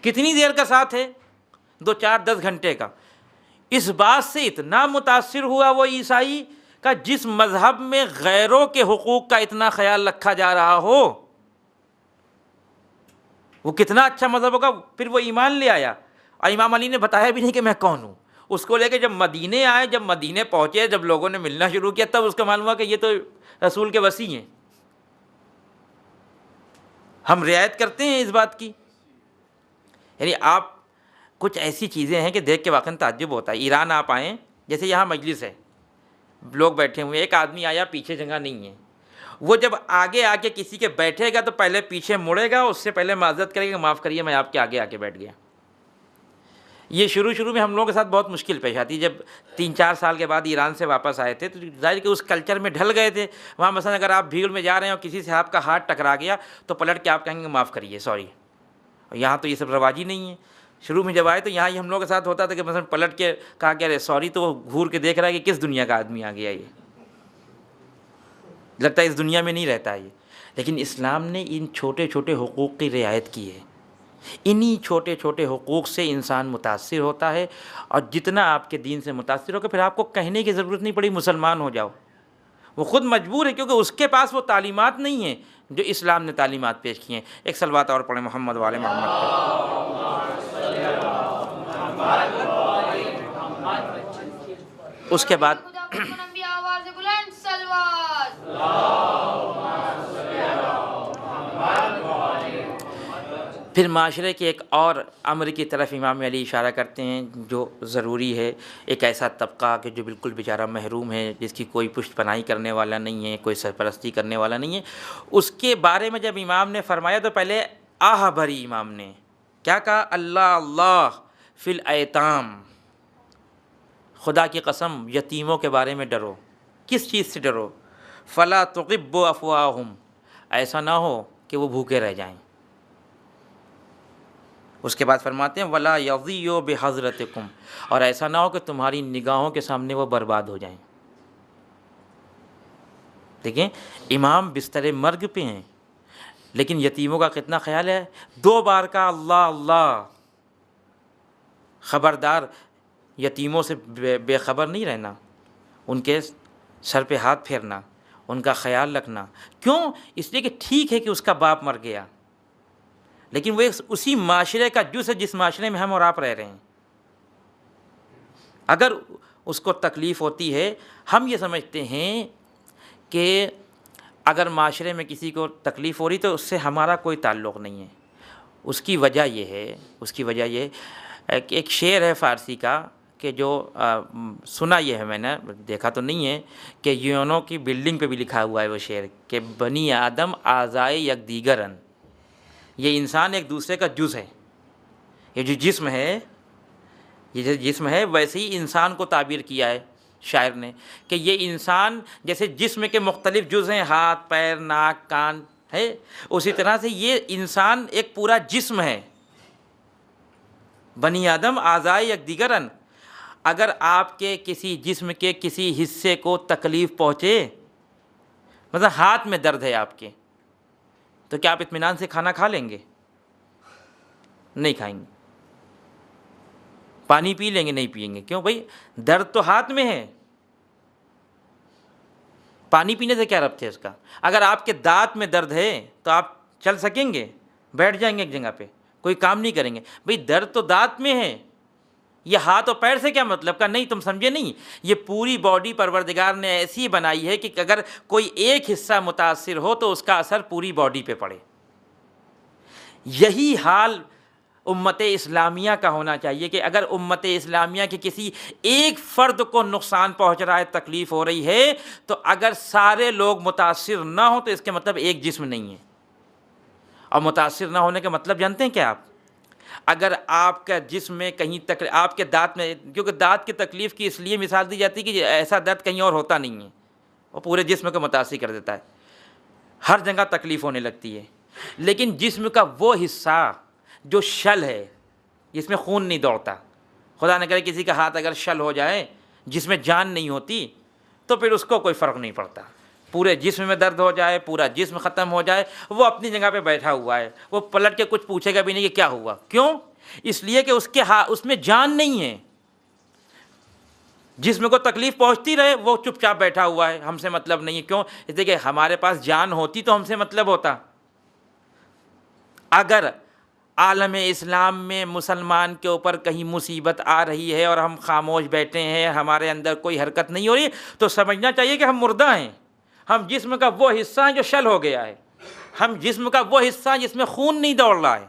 کتنی دیر کا ساتھ ہے؟ 2 4 10 گھنٹے کا۔ اس بات سے اتنا متاثر ہوا وہ عیسائی کا، جس مذہب میں غیروں کے حقوق کا اتنا خیال رکھا جا رہا ہو، وہ کتنا اچھا مذہب ہوگا۔ پھر وہ ایمان لے آیا، اور امام علی نے بتایا بھی نہیں کہ میں کون ہوں۔ اس کو لے کے جب مدینے آئے، جب مدینے پہنچے، جب لوگوں نے ملنا شروع کیا، تب اس کو معلوم ہوا کہ یہ تو رسول کے وصی ہیں۔ ہم رعایت کرتے ہیں اس بات کی، یعنی آپ کچھ ایسی چیزیں ہیں کہ دیکھ کے واقعاً تعجب ہوتا ہے۔ ایران آپ آئیں، جیسے یہاں مجلس ہے، لوگ بیٹھے ہوئے، ایک آدمی آیا، پیچھے جگہ نہیں ہے، وہ جب آگے آ کے کسی کے بیٹھے گا تو پہلے پیچھے مڑے گا، اس سے پہلے معذرت کرے گا، معاف کریے میں آپ کے آگے آ کے بیٹھ گیا۔ یہ شروع میں ہم لوگوں کے ساتھ بہت مشکل پیش آتی۔ جب 3 4 سال کے بعد ایران سے واپس آئے تھے تو ظاہر کہ اس کلچر میں ڈھل گئے تھے۔ وہاں مثلا اگر آپ بھیڑ میں جا رہے ہیں اور کسی سے آپ کا ہاتھ ٹکرا گیا تو پلٹ کے آپ کہیں گے معاف کریے، سوری۔ یہاں تو یہ سب رواج ہی نہیں ہے۔ شروع میں جب آئے تو یہاں ہی ہم لوگوں کے ساتھ ہوتا تھا کہ مثلا پلٹ کے کہا کہ ارے سوری، تو وہ گھور کے دیکھ رہا ہے کہ کس دنیا کا آدمی آ گیا، یہ لگتا ہے اس دنیا میں نہیں رہتا ہے یہ۔ لیکن اسلام نے ان چھوٹے چھوٹے حقوق کی رعایت کی ہے۔ انہی چھوٹے چھوٹے حقوق سے انسان متاثر ہوتا ہے، اور جتنا آپ کے دین سے متاثر ہوگا پھر آپ کو کہنے کی ضرورت نہیں پڑی مسلمان ہو جاؤ، وہ خود مجبور ہے، کیونکہ اس کے پاس وہ تعلیمات نہیں ہیں جو اسلام نے تعلیمات پیش کی ہیں۔ ایک صلوات اور پڑھیں محمد والے محمد پر۔ اس کے بعد پھر معاشرے کے ایک اور امر کی طرف امام علی اشارہ کرتے ہیں جو ضروری ہے. ایک ایسا طبقہ کہ جو بالکل بیچارہ محروم ہے، جس کی کوئی پشت پناہی کرنے والا نہیں ہے، کوئی سرپرستی کرنے والا نہیں ہے. اس کے بارے میں جب امام نے فرمایا تو پہلے آہ بھری امام نے کیا کہا؟ اللہ اللہ فی الایتام، خدا کی قسم یتیموں کے بارے میں ڈرو. کس چیز سے ڈرو؟ فلا تغب افواہم، ایسا نہ ہو کہ وہ بھوکے رہ جائیں. اس کے بعد فرماتے ہیں ولا یضیعوا بحضرتکم، اور ایسا نہ ہو کہ تمہاری نگاہوں کے سامنے وہ برباد ہو جائیں. دیکھیں امام بستر مرگ پہ ہیں لیکن یتیموں کا کتنا خیال ہے. 2 بار کا اللہ اللہ. خبردار یتیموں سے بے خبر نہیں رہنا، ان کے سر پہ ہاتھ پھیرنا، ان کا خیال رکھنا. کیوں؟ اس لیے کہ ٹھیک ہے کہ اس کا باپ مر گیا لیکن وہ اسی معاشرے کا جز ہے جس معاشرے میں ہم اور آپ رہ رہے ہیں. اگر اس کو تکلیف ہوتی ہے، ہم یہ سمجھتے ہیں کہ اگر معاشرے میں کسی کو تکلیف ہو رہی تو اس سے ہمارا کوئی تعلق نہیں ہے. اس کی وجہ یہ ہے کہ ایک شعر ہے فارسی کا کہ جو سنا یہ ہے، میں نے دیکھا تو نہیں ہے، کہ یونو کی بلڈنگ پہ بھی لکھا ہوا ہے وہ شعر کہ بنی آدم اعضائے یک دیگرن، یہ انسان ایک دوسرے کا جز ہے. یہ جو جسم ہے ویسے ہی انسان کو تعبیر کیا ہے شاعر نے کہ یہ انسان جیسے جسم کے مختلف جز ہیں، ہاتھ پیر ناک کان ہے، اسی طرح سے یہ انسان ایک پورا جسم ہے. بنی آدم اعضائے یک دیگرن، اگر آپ کے کسی جسم کے کسی حصے کو تکلیف پہنچے، مثلا ہاتھ میں درد ہے آپ کے، تو کیا آپ اطمینان سے کھانا کھا لیں گے؟ نہیں کھائیں گے. پانی پی لیں گے؟ نہیں پئیں گے. کیوں بھائی؟ درد تو ہاتھ میں ہے، پانی پینے سے کیا ربط ہے اس کا؟ اگر آپ کے دانت میں درد ہے تو آپ چل سکیں گے؟ بیٹھ جائیں گے ایک جگہ پہ، کوئی کام نہیں کریں گے. بھئی درد تو دانت میں ہے، یہ ہاتھ اور پیر سے کیا مطلب کا؟ نہیں، تم سمجھے نہیں. یہ پوری باڈی پروردگار نے ایسی بنائی ہے کہ اگر کوئی ایک حصہ متاثر ہو تو اس کا اثر پوری باڈی پہ پڑے. یہی حال امت اسلامیہ کا ہونا چاہیے کہ اگر امت اسلامیہ کے کسی ایک فرد کو نقصان پہنچ رہا ہے، تکلیف ہو رہی ہے، تو اگر سارے لوگ متاثر نہ ہوں تو اس کے مطلب ایک جسم نہیں ہے. اور متاثر نہ ہونے کا مطلب جانتے ہیں کیا آپ؟ اگر آپ کا جسم میں کہیں آپ کے دانت میں، کیونکہ دانت کی تکلیف کی اس لیے مثال دی جاتی ہے کہ ایسا درد کہیں اور ہوتا نہیں ہے، وہ پورے جسم کو متاثر کر دیتا ہے، ہر جگہ تکلیف ہونے لگتی ہے. لیکن جسم کا وہ حصہ جو شل ہے، جس میں خون نہیں دوڑتا، خدا نہ کرے کسی کا ہاتھ اگر شل ہو جائے جس میں جان نہیں ہوتی تو پھر اس کو کوئی فرق نہیں پڑتا. پورے جسم میں درد ہو جائے، پورا جسم ختم ہو جائے، وہ اپنی جگہ پہ بیٹھا ہوا ہے، وہ پلٹ کے کچھ پوچھے گا بھی نہیں کہ کیا ہوا. کیوں؟ اس لیے کہ اس میں جان نہیں ہے. جسم کو تکلیف پہنچتی رہے، وہ چپ چاپ بیٹھا ہوا ہے، ہم سے مطلب نہیں ہے. کیوں؟ اس لیے کہ ہمارے پاس جان ہوتی تو ہم سے مطلب ہوتا. اگر عالم اسلام میں مسلمان کے اوپر کہیں مصیبت آ رہی ہے اور ہم خاموش بیٹھے ہیں، ہمارے اندر کوئی حرکت نہیں ہو رہی، تو سمجھنا چاہیے کہ ہم مردہ ہیں. ہم جسم کا وہ حصہ ہیں جو شل ہو گیا ہے، ہم جسم کا وہ حصہ ہیں جس میں خون نہیں دوڑ رہا ہے.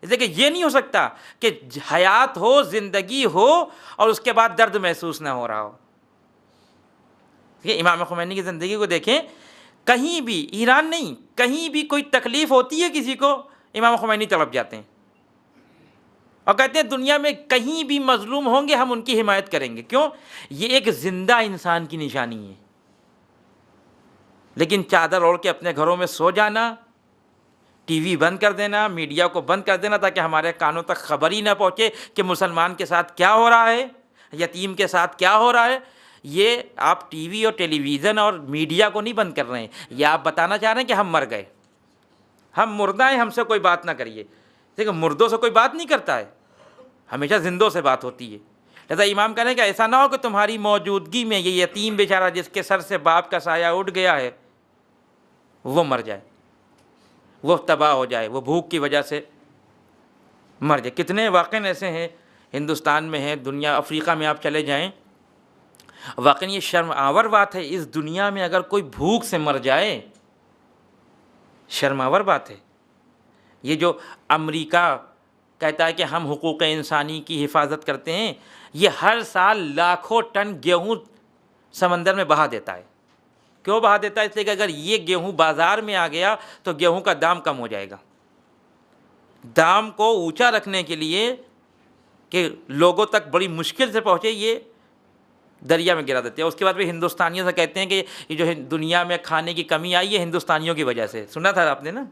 اس لیے کہ یہ نہیں ہو سکتا کہ حیات ہو، زندگی ہو اور اس کے بعد درد محسوس نہ ہو رہا ہو. امام خمینی کی زندگی کو دیکھیں، کہیں بھی، ایران نہیں، کہیں بھی کوئی تکلیف ہوتی ہے کسی کو، امام خمینی تڑپ جاتے ہیں اور کہتے ہیں دنیا میں کہیں بھی مظلوم ہوں گے ہم ان کی حمایت کریں گے. کیوں؟ یہ ایک زندہ انسان کی نشانی ہے. لیکن چادر اوڑھ کے اپنے گھروں میں سو جانا، ٹی وی بند کر دینا، میڈیا کو بند کر دینا تاکہ ہمارے کانوں تک خبر ہی نہ پہنچے کہ مسلمان کے ساتھ کیا ہو رہا ہے، یتیم کے ساتھ کیا ہو رہا ہے. یہ آپ ٹی وی اور ٹیلی ویژن اور میڈیا کو نہیں بند کر رہے ہیں، یہ آپ بتانا چاہ رہے ہیں کہ ہم مر گئے، ہم مردہ ہیں، ہم سے کوئی بات نہ کریے. دیکھیں مردوں سے کوئی بات نہیں کرتا ہے، ہمیشہ زندوں سے بات ہوتی ہے. لہذا امام کہنے کہ ایسا نہ ہو کہ تمہاری موجودگی میں یہ یتیم بیچارہ جس کے سر سے باپ کا سایہ اٹھ گیا ہے وہ مر جائے، وہ تباہ ہو جائے، وہ بھوک کی وجہ سے مر جائے. کتنے واقعے ایسے ہیں ہندوستان میں ہیں، دنیا افریقہ میں آپ چلے جائیں واقعی یہ شرم آور بات ہے، اس دنیا میں اگر کوئی بھوک سے مر جائے، شرم آور بات ہے۔ یہ جو امریکہ کہتا ہے کہ ہم حقوق انسانی کی حفاظت کرتے ہیں، یہ ہر سال لاکھوں ٹن گیہوں سمندر میں بہا دیتا ہے۔ کیوں بہا دیتا ہے؟ اس لیے کہ اگر یہ گیہوں بازار میں آ گیا تو گیہوں کا دام کم ہو جائے گا۔ دام کو اونچا رکھنے کے لیے کہ لوگوں تک بڑی مشکل سے پہنچے، یہ دریا میں گرا دیتے ہیں۔ اس کے بعد بھی ہندوستانیوں سے کہتے ہیں کہ یہ جو دنیا میں کھانے کی کمی آئی ہے ہندوستانیوں کی وجہ سے۔ سنا تھا آپ نے نا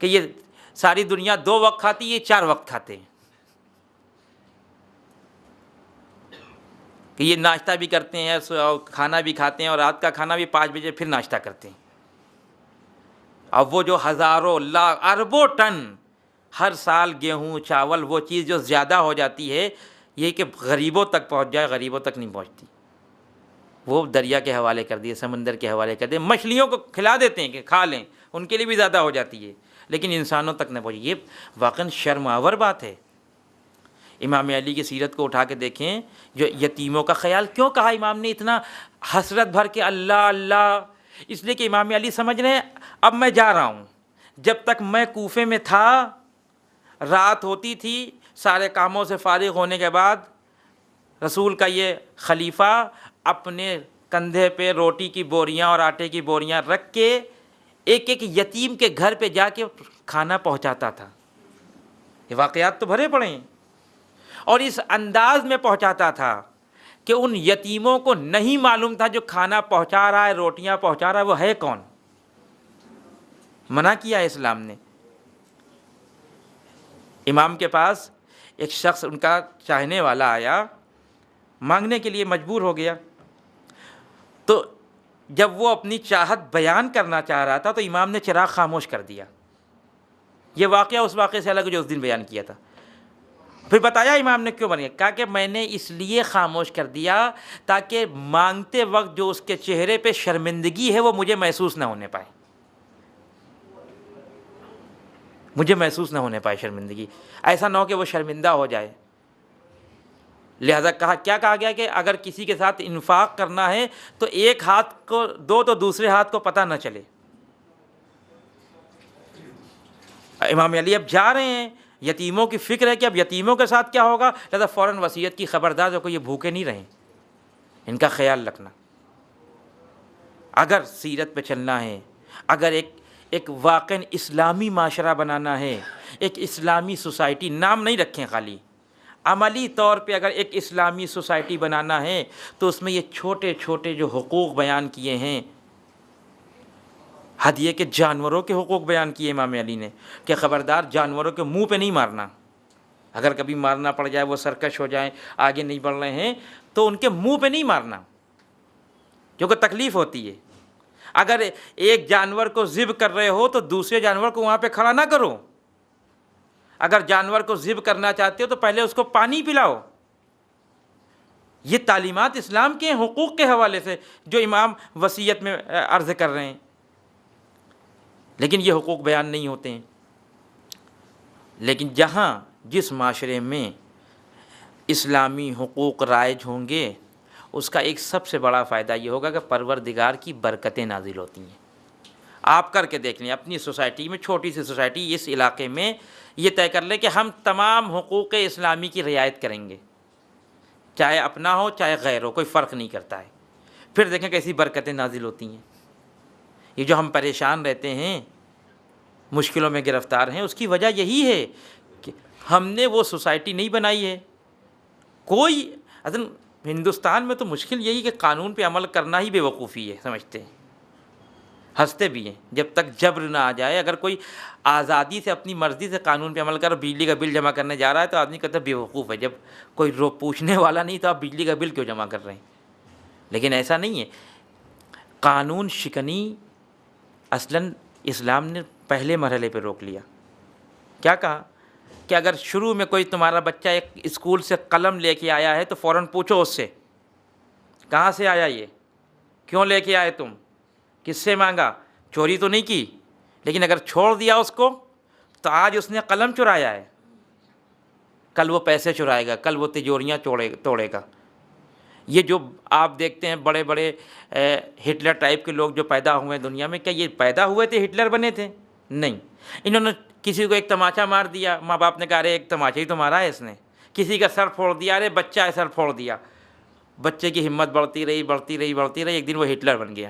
کہ یہ ساری دنیا 2 وقت کھاتی، یہ 4 وقت کھاتے ہیں، کہ یہ ناشتہ بھی کرتے ہیں، کھانا بھی کھاتے ہیں، اور رات کا کھانا بھی 5 بجے پھر ناشتہ کرتے ہیں۔ اب وہ جو ہزاروں لاکھ اربوں ٹن ہر سال گیہوں چاول، وہ چیز جو زیادہ ہو جاتی ہے، یہ کہ غریبوں تک پہنچ جائے، غریبوں تک نہیں پہنچتی، وہ دریا کے حوالے کر دیے، سمندر کے حوالے کر دیے، مچھلیوں کو کھلا دیتے ہیں کہ کھا لیں، ان کے لیے بھی زیادہ ہو جاتی ہے، لیکن انسانوں تک نہ پہنچی۔ یہ واقعاً شرم آور بات ہے۔ امام علی کی سیرت کو اٹھا کے دیکھیں، جو یتیموں کا خیال کیوں کہا امام نے اتنا حسرت بھر کے اللہ اللہ؟ اس لیے کہ امام علی سمجھ رہے ہیں اب میں جا رہا ہوں، جب تک میں کوفے میں تھا، رات ہوتی تھی، سارے کاموں سے فارغ ہونے کے بعد رسول کا یہ خلیفہ اپنے کندھے پہ روٹی کی بوریاں اور آٹے کی بوریاں رکھ کے ایک ایک یتیم کے گھر پہ جا کے کھانا پہنچاتا تھا۔ یہ واقعات تو بھرے پڑے ہیں، اور اس انداز میں پہنچاتا تھا کہ ان یتیموں کو نہیں معلوم تھا جو کھانا پہنچا رہا ہے، روٹیاں پہنچا رہا ہے، وہ ہے کون۔ منع کیا ہے اسلام نے۔ امام کے پاس ایک شخص ان کا چاہنے والا آیا، مانگنے کے لیے مجبور ہو گیا، تو جب وہ اپنی چاہت بیان کرنا چاہ رہا تھا تو امام نے چراغ خاموش کر دیا۔ یہ واقعہ اس واقعے سے الگ جو اس دن بیان کیا تھا۔ پھر بتایا امام نے کیوں بنیا، کہا کہ میں نے اس لیے خاموش کر دیا تاکہ مانگتے وقت جو اس کے چہرے پہ شرمندگی ہے وہ مجھے محسوس نہ ہونے پائے، مجھے محسوس نہ ہونے پائے شرمندگی، ایسا نہ ہو کہ وہ شرمندہ ہو جائے۔ لہذا کیا کہا گیا کہ اگر کسی کے ساتھ انفاق کرنا ہے تو ایک ہاتھ کو دو تو دوسرے ہاتھ کو پتہ نہ چلے۔ امام علی اب جا رہے ہیں، یتیموں کی فکر ہے کہ اب یتیموں کے ساتھ کیا ہوگا، لہذا فوراً وصیت کی، خبردار جو کہ یہ بھوکے نہیں رہیں، ان کا خیال رکھنا۔ اگر سیرت پہ چلنا ہے، اگر ایک واقعاً اسلامی معاشرہ بنانا ہے، ایک اسلامی سوسائٹی، نام نہیں رکھیں خالی، عملی طور پہ اگر ایک اسلامی سوسائٹی بنانا ہے تو اس میں یہ چھوٹے چھوٹے جو حقوق بیان کیے ہیں، ہدیے کے جانوروں کے حقوق بیان کیے امام علی نے کہ خبردار جانوروں کے منہ پہ نہیں مارنا، اگر کبھی مارنا پڑ جائے، وہ سرکش ہو جائیں، آگے نہیں بڑھ رہے ہیں، تو ان کے منہ پہ نہیں مارنا کیونکہ تکلیف ہوتی ہے۔ اگر ایک جانور کو ذبح کر رہے ہو تو دوسرے جانور کو وہاں پہ کھڑا نہ کرو، اگر جانور کو ذبح کرنا چاہتے ہو تو پہلے اس کو پانی پلاؤ۔ یہ تعلیمات اسلام کے حقوق کے حوالے سے جو امام وصیت میں عرض کر رہے ہیں، لیکن یہ حقوق بیان نہیں ہوتے ہیں۔ لیکن جہاں جس معاشرے میں اسلامی حقوق رائج ہوں گے، اس کا ایک سب سے بڑا فائدہ یہ ہوگا کہ پروردگار کی برکتیں نازل ہوتی ہیں۔ آپ کر کے دیکھ لیں اپنی سوسائٹی میں، چھوٹی سی سوسائٹی، اس علاقے میں یہ طے کر لیں کہ ہم تمام حقوق اسلامی کی رعایت کریں گے، چاہے اپنا ہو چاہے غیر ہو، کوئی فرق نہیں کرتا ہے، پھر دیکھیں کیسی برکتیں نازل ہوتی ہیں۔ یہ جو ہم پریشان رہتے ہیں، مشکلوں میں گرفتار ہیں، اس کی وجہ یہی ہے کہ ہم نے وہ سوسائٹی نہیں بنائی ہے۔ کوئی اصل ہندوستان میں تو مشکل یہی کہ قانون پہ عمل کرنا ہی بے وقوفی ہے، سمجھتے ہیں، ہنستے بھی ہیں، جب تک جبر نہ آ جائے۔ اگر کوئی آزادی سے اپنی مرضی سے قانون پہ عمل کر بجلی کا بل جمع کرنے جا رہا ہے تو آدمی کہتا ہے بے وقوف ہے، جب کوئی پوچھنے والا نہیں تو آپ بجلی کا بل کیوں جمع کر رہے ہیں؟ لیکن ایسا نہیں ہے۔ قانون شکنی اصلاً اسلام نے پہلے مرحلے پہ روک لیا۔ کیا کہا کہ اگر شروع میں کوئی تمہارا بچہ ایک اسکول سے قلم لے کے آیا ہے تو فوراً پوچھو اس سے کہاں سے آیا، یہ کیوں لے کے آئے تم، کس سے مانگا، چوری تو نہیں کی۔ لیکن اگر چھوڑ دیا اس کو تو آج اس نے قلم چرایا ہے، کل وہ پیسے چرائے گا، کل وہ تجوریاں توڑے گا۔ یہ جو آپ دیکھتے ہیں بڑے بڑے ہٹلر ٹائپ کے لوگ جو پیدا ہوئے ہیں دنیا میں، کیا یہ پیدا ہوئے تھے ہٹلر بنے تھے؟ نہیں، انہوں نے کسی کو ایک تماچا مار دیا، ماں باپ نے کہا ارے ایک تماچا ہی تو مارا ہے اس نے، کسی کا سر پھوڑ دیا، ارے بچہ ہے سر پھوڑ دیا، بچے کی ہمت بڑھتی رہی بڑھتی رہی بڑھتی رہی، ایک دن وہ ہٹلر بن گیا۔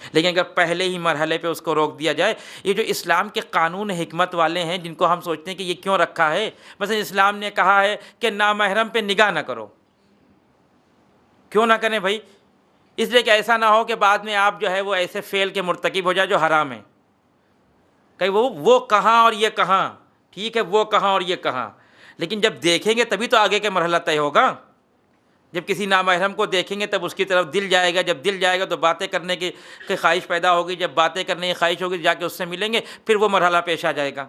لیکن اگر پہلے ہی مرحلے پہ اس کو روک دیا جائے، یہ جو اسلام کے قانون حکمت والے ہیں جن کو ہم سوچتے ہیں کہ یہ کیوں رکھا ہے، مثلا اسلام نے کہا ہے کہ نامحرم پہ نگاہ نہ کرو، کیوں نہ کریں بھائی؟ اس لیے کہ ایسا نہ ہو کہ بعد میں آپ جو ہے وہ ایسے فعل کے مرتکب ہو جائے جو حرام ہے، کہ وہ کہاں اور یہ کہاں، ٹھیک ہے وہ کہاں اور یہ کہاں، لیکن جب دیکھیں گے تبھی تو آگے کا مرحلہ طے ہوگا۔ جب کسی نامحرم کو دیکھیں گے تب اس کی طرف دل جائے گا، جب دل جائے گا تو باتیں کرنے کی خواہش پیدا ہوگی، جب باتیں کرنے کی خواہش ہوگی جا کے اس سے ملیں گے، پھر وہ مرحلہ پیش آ جائے گا۔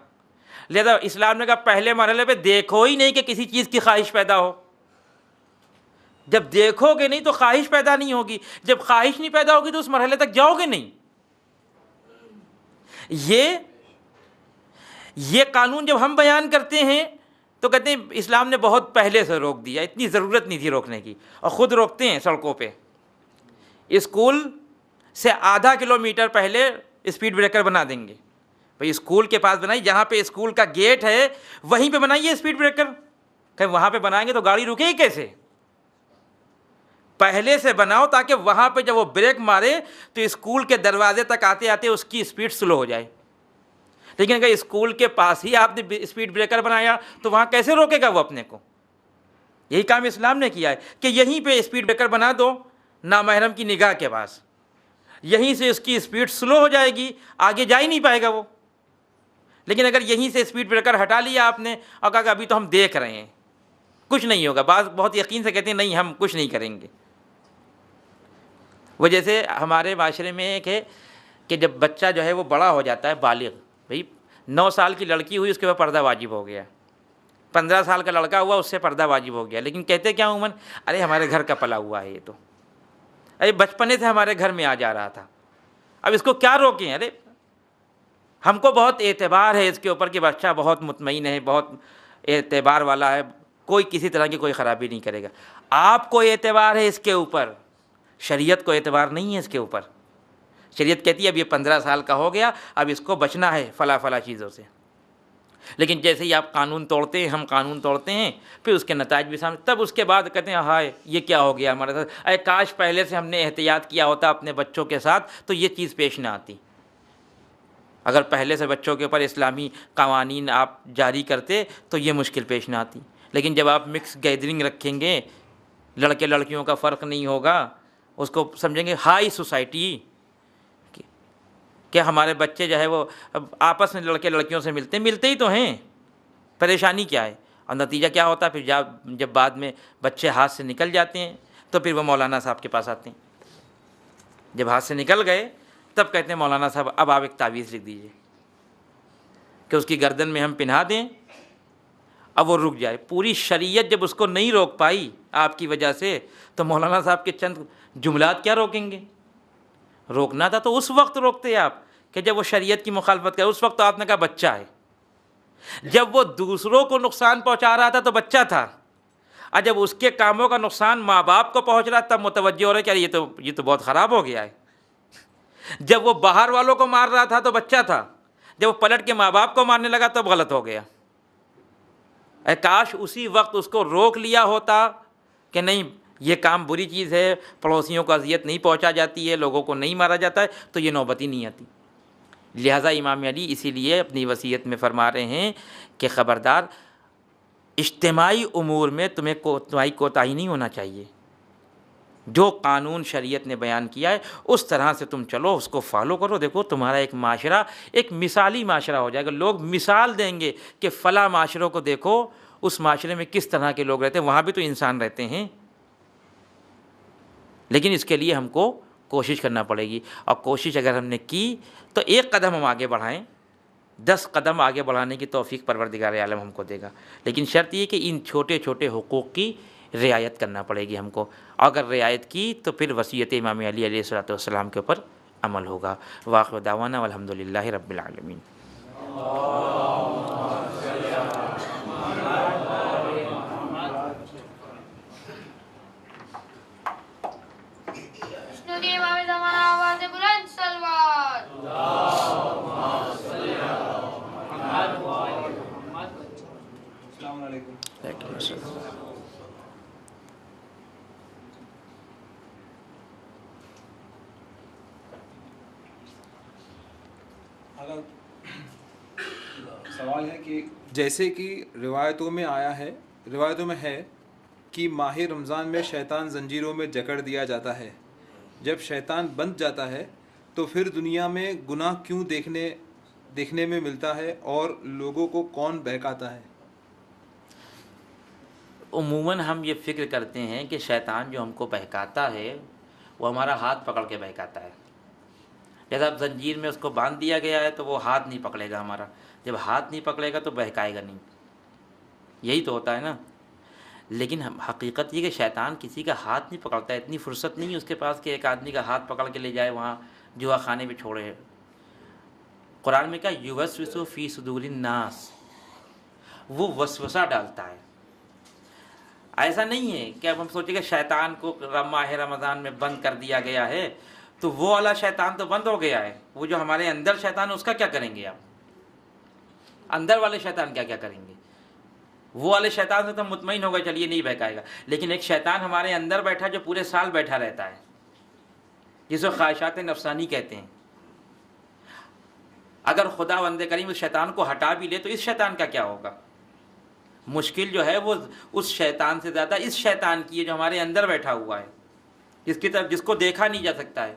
لہذا اسلام نے کہا پہلے مرحلے پہ دیکھو ہی نہیں کہ کسی چیز کی خواہش پیدا ہو، جب دیکھو گے نہیں تو خواہش پیدا نہیں ہوگی، جب خواہش نہیں پیدا ہوگی تو اس مرحلے تک جاؤ گے نہیں۔ یہ قانون جب ہم بیان کرتے ہیں تو کہتے ہیں اسلام نے بہت پہلے سے روک دیا، اتنی ضرورت نہیں تھی روکنے کی، اور خود روکتے ہیں سڑکوں پہ۔ اسکول سے آدھا کلومیٹر پہلے اسپیڈ بریکر بنا دیں گے، بھئی اسکول کے پاس بنائیے، جہاں پہ اسکول کا گیٹ ہے وہیں پہ بنائیے اسپیڈ بریکر، کہ وہاں پہ بنائیں گے تو گاڑی رکے گی کیسے؟ پہلے سے بناؤ تاکہ وہاں پہ جب وہ بریک مارے تو اسکول کے دروازے تک آتے آتے اس کی اسپیڈ سلو ہو جائے۔ لیکن اگر اسکول کے پاس ہی آپ نے اسپیڈ بریکر بنایا تو وہاں کیسے روکے گا وہ اپنے کو؟ یہی کام اسلام نے کیا ہے کہ یہیں پہ اسپیڈ بریکر بنا دو نامحرم کی نگاہ کے پاس، یہیں سے اس کی اسپیڈ سلو ہو جائے گی، آگے جا ہی نہیں پائے گا وہ۔ لیکن اگر یہیں سے اسپیڈ بریکر ہٹا لیا آپ نے اور کہا کہ ابھی تو ہم دیکھ رہے ہیں کچھ نہیں ہوگا، بعض بہت یقین سے کہتے ہیں نہیں ہم کچھ نہیں کریں گے۔ وہ جیسے ہمارے معاشرے میں ایک ہے کہ جب بچہ جو ہے وہ بڑا ہو جاتا ہے بالغ، بھئی 9 سال کی لڑکی ہوئی اس کے بعد پردہ واجب ہو گیا، 15 سال کا لڑکا ہوا اس سے پردہ واجب ہو گیا، لیکن کہتے کیا عموماً ارے ہمارے گھر کا پلا ہوا ہے یہ تو، ارے بچپنے سے ہمارے گھر میں آ جا رہا تھا، اب اس کو کیا روکیں؟ ارے ہم کو بہت اعتبار ہے اس کے اوپر کہ بچہ بہت مطمئن ہے، بہت اعتبار والا ہے، کوئی کسی طرح کی کوئی خرابی نہیں کرے گا۔ آپ کو اعتبار ہے اس کے اوپر، شریعت کو اعتبار نہیں ہے اس کے اوپر۔ شریعت کہتی ہے اب یہ 15 سال کا ہو گیا، اب اس کو بچنا ہے فلاں فلاں چیزوں سے۔ لیکن جیسے ہی آپ قانون توڑتے ہیں، ہم قانون توڑتے ہیں، پھر اس کے نتائج بھی سامنے، تب اس کے بعد کہتے ہیں ہائے یہ کیا ہو گیا ہمارے ساتھ، اے کاش پہلے سے ہم نے احتیاط کیا ہوتا اپنے بچوں کے ساتھ تو یہ چیز پیش نہ آتی۔ اگر پہلے سے بچوں کے اوپر اسلامی قوانین آپ جاری کرتے تو یہ مشکل پیش نہ آتی۔ لیکن جب آپ مکس گیدرنگ رکھیں گے، لڑکے لڑکیوں کا فرق نہیں ہوگا، اس کو سمجھیں گے ہائی سوسائٹی، کہ ہمارے بچے جو ہے وہ آپس میں لڑکے لڑکیوں سے ملتے ہی تو ہیں، پریشانی کیا ہے؟ اور نتیجہ کیا ہوتا ہے پھر جب بعد میں بچے ہاتھ سے نکل جاتے ہیں تو پھر وہ مولانا صاحب کے پاس آتے ہیں۔ جب ہاتھ سے نکل گئے تب کہتے ہیں مولانا صاحب اب آپ ایک تعویذ لکھ دیجئے کہ اس کی گردن میں ہم پہنا دیں، اب وہ رک جائے۔ پوری شریعت جب اس کو نہیں روک پائی آپ کی وجہ سے تو مولانا صاحب کے چند جملات کیا روکیں گے؟ روکنا تھا تو اس وقت روکتے آپ کہ جب وہ شریعت کی مخالفت کرے، اس وقت تو آپ نے کہا بچہ ہے۔ جب وہ دوسروں کو نقصان پہنچا رہا تھا تو بچہ تھا، اور جب اس کے کاموں کا نقصان ماں باپ کو پہنچ رہا تب متوجہ ہو رہا ہے کہ یہ تو بہت خراب ہو گیا ہے۔ جب وہ باہر والوں کو مار رہا تھا تو بچہ تھا، جب وہ پلٹ کے ماں باپ کو مارنے لگا تب غلط ہو گیا۔ اے کاش اسی وقت اس کو روک لیا ہوتا کہ نہیں یہ کام بری چیز ہے، پڑوسیوں کو اذیت نہیں پہنچا جاتی ہے، لوگوں کو نہیں مارا جاتا ہے، تو یہ نوبت ہی نہیں آتی۔ لہٰذا امام علی اسی لیے اپنی وصیت میں فرما رہے ہیں کہ خبردار اجتماعی امور میں تمہاری کوتاہی نہیں ہونا چاہیے، جو قانون شریعت نے بیان کیا ہے اس طرح سے تم چلو، اس کو فالو کرو۔ دیکھو تمہارا ایک معاشرہ ایک مثالی معاشرہ ہو جائے گا، لوگ مثال دیں گے کہ فلاں معاشروں کو دیکھو، اس معاشرے میں کس طرح کے لوگ رہتے ہیں، وہاں بھی تو انسان رہتے ہیں۔ لیکن اس کے لیے ہم کو کوشش کرنا پڑے گی، اور کوشش اگر ہم نے کی تو ایک قدم ہم آگے بڑھائیں، 10 قدم آگے بڑھانے کی توفیق پروردگار عالم ہم کو دے گا۔ لیکن شرط یہ کہ ان چھوٹے چھوٹے حقوق کی رعایت کرنا پڑے گی ہم کو، اگر رعایت کی تو پھر وصیت امام علی علیہ الصلوۃ والسلام کے اوپر عمل ہوگا۔ وآخر دعوانا والحمد للہ رب العالمین۔ اگر سوال ہے کہ جیسے کہ روایتوں میں ہے کہ ماہ رمضان میں شیطان زنجیروں میں جکڑ دیا جاتا ہے. جب شیطان بند جاتا ہے تو پھر دنیا میں گناہ کیوں دیکھنے میں ملتا ہے اور لوگوں کو کون بہکاتا ہے؟ عموماً ہم یہ فکر کرتے ہیں کہ شیطان جو ہم کو بہکاتا ہے وہ ہمارا ہاتھ پکڑ کے بہکاتا ہے. جیسا اب زنجیر میں اس کو باندھ دیا گیا ہے تو وہ ہاتھ نہیں پکڑے گا ہمارا. جب ہاتھ نہیں پکڑے گا تو بہکائے گا نہیں. یہی تو ہوتا ہے نا. لیکن حقیقت یہ کہ شیطان کسی کا ہاتھ نہیں پکڑتا ہے. اتنی فرصت نہیں ہے اس کے پاس کہ ایک آدمی کا ہاتھ پکڑ کے لے جائے وہاں جوا خانے میں چھوڑے. قرآن میں کہا یوسوس فی صدور الناس، وہ وسوسہ ڈالتا ہے. ایسا نہیں ہے کہ اب ہم سوچیں کہ شیطان کو ماہ رمضان میں بند کر دیا گیا ہے تو وہ والا شیطان تو بند ہو گیا ہے. وہ جو ہمارے اندر شیطان ہے اس کا کیا کریں گے آپ؟ اندر والے شیطان کیا کریں گے؟ وہ والے شیطان سے تو مطمئن ہوگا چلیے نہیں بہکائے گا. لیکن ایک شیطان ہمارے اندر بیٹھا جو پورے سال بیٹھا رہتا ہے، جس کو خواہشات نفسانی کہتے ہیں. اگر خدا بند کریم اس شیطان کو ہٹا بھی لے تو اس شیطان کا کیا ہوگا؟ مشکل جو ہے وہ اس شیطان سے زیادہ اس شیطان کی ہے جو ہمارے اندر بیٹھا ہوا ہے، جس کو دیکھا نہیں جا سکتا ہے،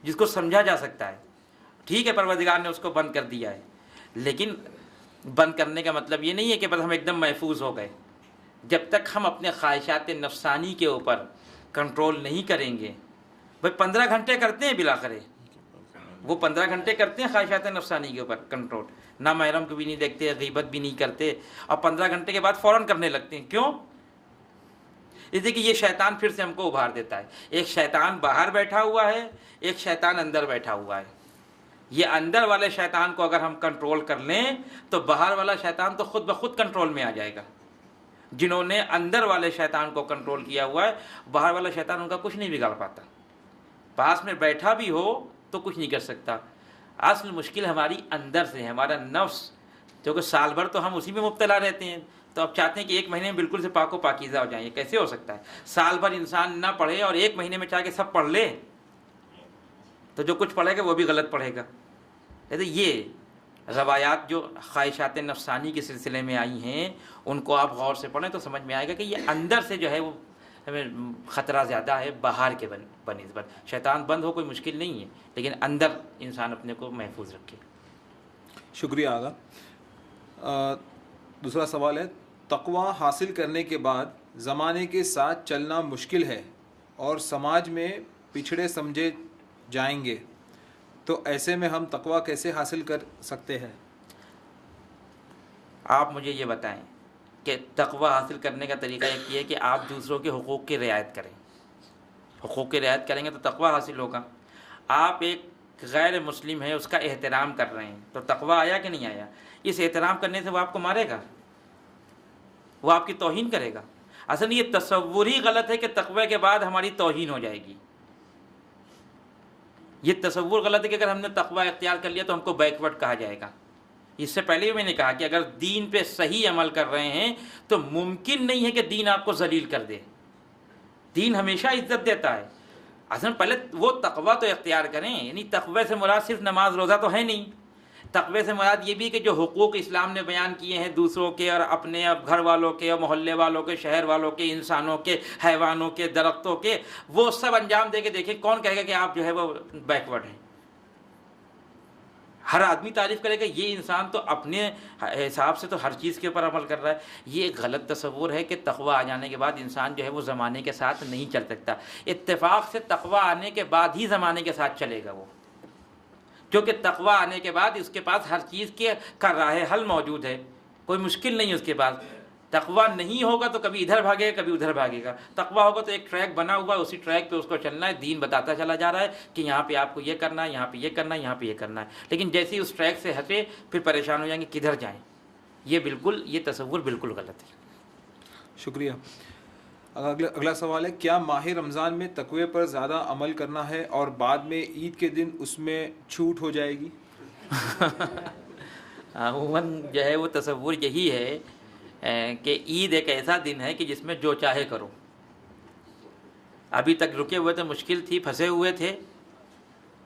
جس کو سمجھا جا سکتا ہے. ٹھیک ہے پروردگار نے اس کو بند کر دیا ہے، لیکن بند کرنے کا مطلب یہ نہیں ہے کہ بس ہم ایک دم محفوظ ہو گئے. جب تک ہم اپنے خواہشات نفسانی کے اوپر کنٹرول نہیں کریں گے. بھائی 15 گھنٹے کرتے ہیں بلاخرے، وہ 15 گھنٹے کرتے ہیں خواہشات نفسانی کے اوپر کنٹرول. نہ محرم کو بھی نہیں دیکھتے، غیبت بھی نہیں کرتے، اور 15 گھنٹے کے بعد فوراً کرنے لگتے ہیں. کیوں؟ اس لیے کہ یہ شیطان پھر سے ہم کو ابھار دیتا ہے. ایک شیطان باہر بیٹھا ہوا ہے، ایک شیطان اندر بیٹھا ہوا ہے. یہ اندر والے شیطان کو اگر ہم کنٹرول کر لیں تو باہر والا شیطان تو خود بخود کنٹرول میں آ جائے گا. جنہوں نے اندر والے شیطان کو کنٹرول کیا ہوا ہے، باہر والا شیطان ان کا کچھ نہیں بگاڑ پاتا. پاس میں بیٹھا بھی ہو تو کچھ نہیں کر سکتا. اصل مشکل ہماری اندر سے ہے، ہمارا نفس، کیونکہ سال بھر تو ہم اسی میں مبتلا رہتے ہیں. تو اب چاہتے ہیں کہ ایک مہینے میں بالکل سے پاک و پاکیزہ ہو جائیں. یہ کیسے ہو سکتا ہے؟ سال بھر انسان نہ پڑھے اور ایک مہینے میں چاہ کے سب پڑھ لے تو جو کچھ پڑھے گا وہ بھی غلط پڑھے گا. یہ روایات جو خواہشات نفسانی کے سلسلے میں آئی ہیں ان کو آپ غور سے پڑھیں تو سمجھ میں آئے گا کہ یہ اندر سے جو ہے وہ ہمیں خطرہ زیادہ ہے باہر کے بنسبت. شیطان بند ہو کوئی مشکل نہیں ہے، لیکن اندر انسان اپنے کو محفوظ رکھے. شکریہ آغا. دوسرا سوال ہے، تقوی حاصل کرنے کے بعد زمانے کے ساتھ چلنا مشکل ہے اور سماج میں پچھڑے سمجھے جائیں گے، تو ایسے میں ہم تقوی کیسے حاصل کر سکتے ہیں؟ آپ مجھے یہ بتائیں کہ تقوی حاصل کرنے کا طریقہ ایک یہ ہے کہ آپ دوسروں کے حقوق کی رعایت کریں. حقوق کی رعایت کریں گے تو تقوی حاصل ہوگا. آپ ایک غیر مسلم ہے اس کا احترام کر رہے ہیں تو تقوی آیا کہ نہیں آیا؟ اس احترام کرنے سے وہ آپ کو مارے گا، وہ آپ کی توہین کرے گا. اصل یہ تصور ہی غلط ہے کہ تقوی کے بعد ہماری توہین ہو جائے گی. یہ تصور غلط ہے کہ اگر ہم نے تقوی اختیار کر لیا تو ہم کو بیکورڈ کہا جائے گا. اس سے پہلے بھی میں نے کہا کہ اگر دین پہ صحیح عمل کر رہے ہیں تو ممکن نہیں ہے کہ دین آپ کو ذلیل کر دے. دین ہمیشہ عزت دیتا ہے. اصل پہلے وہ تقوی تو اختیار کریں. یعنی تقوی سے مراد صرف نماز روزہ تو ہے نہیں. تقوی سے مراد یہ بھی کہ جو حقوق اسلام نے بیان کیے ہیں دوسروں کے اور اپنے اب گھر والوں کے اور محلے والوں کے، شہر والوں کے، انسانوں کے، حیوانوں کے، درختوں کے، وہ سب انجام دے کے دیکھیں. کون کہے گا کہ آپ جو ہے وہ بیکورڈ ہیں؟ ہر آدمی تعریف کرے گا یہ انسان تو اپنے حساب سے تو ہر چیز کے اوپر عمل کر رہا ہے. یہ ایک غلط تصور ہے کہ تقوی آ جانے کے بعد انسان جو ہے وہ زمانے کے ساتھ نہیں چل سکتا. اتفاق سے تقوی آنے کے بعد ہی زمانے کے ساتھ چلے گا وہ، کیونکہ تقوی آنے کے بعد اس کے پاس ہر چیز کا راہ حل موجود ہے. کوئی مشکل نہیں اس کے پاس. تقوی نہیں ہوگا تو کبھی ادھر بھاگے گا کبھی ادھر بھاگے گا. تقوی ہوگا تو ایک ٹریک بنا ہوا ہے، اسی ٹریک پہ اس کو چلنا ہے. دین بتاتا چلا جا رہا ہے کہ یہاں پہ آپ کو یہ کرنا ہے، یہاں پہ یہ کرنا ہے، یہاں پہ یہ کرنا ہے. لیکن جیسے ہی اس ٹریک سے ہٹے پھر پریشان ہو جائیں گے کدھر جائیں. یہ تصور بالکل غلط ہے. شکریہ. اگلا سوال ہے، کیا ماہ رمضان میں تقوی پر زیادہ عمل کرنا ہے اور بعد میں عید کے دن اس میں چھوٹ ہو جائے گی؟ عموماً جو ہے وہ تصور یہی ہے کہ عید ایک ایسا دن ہے کہ جس میں جو چاہے کرو. ابھی تک رکے ہوئے تھے، مشکل تھی، پھنسے ہوئے تھے،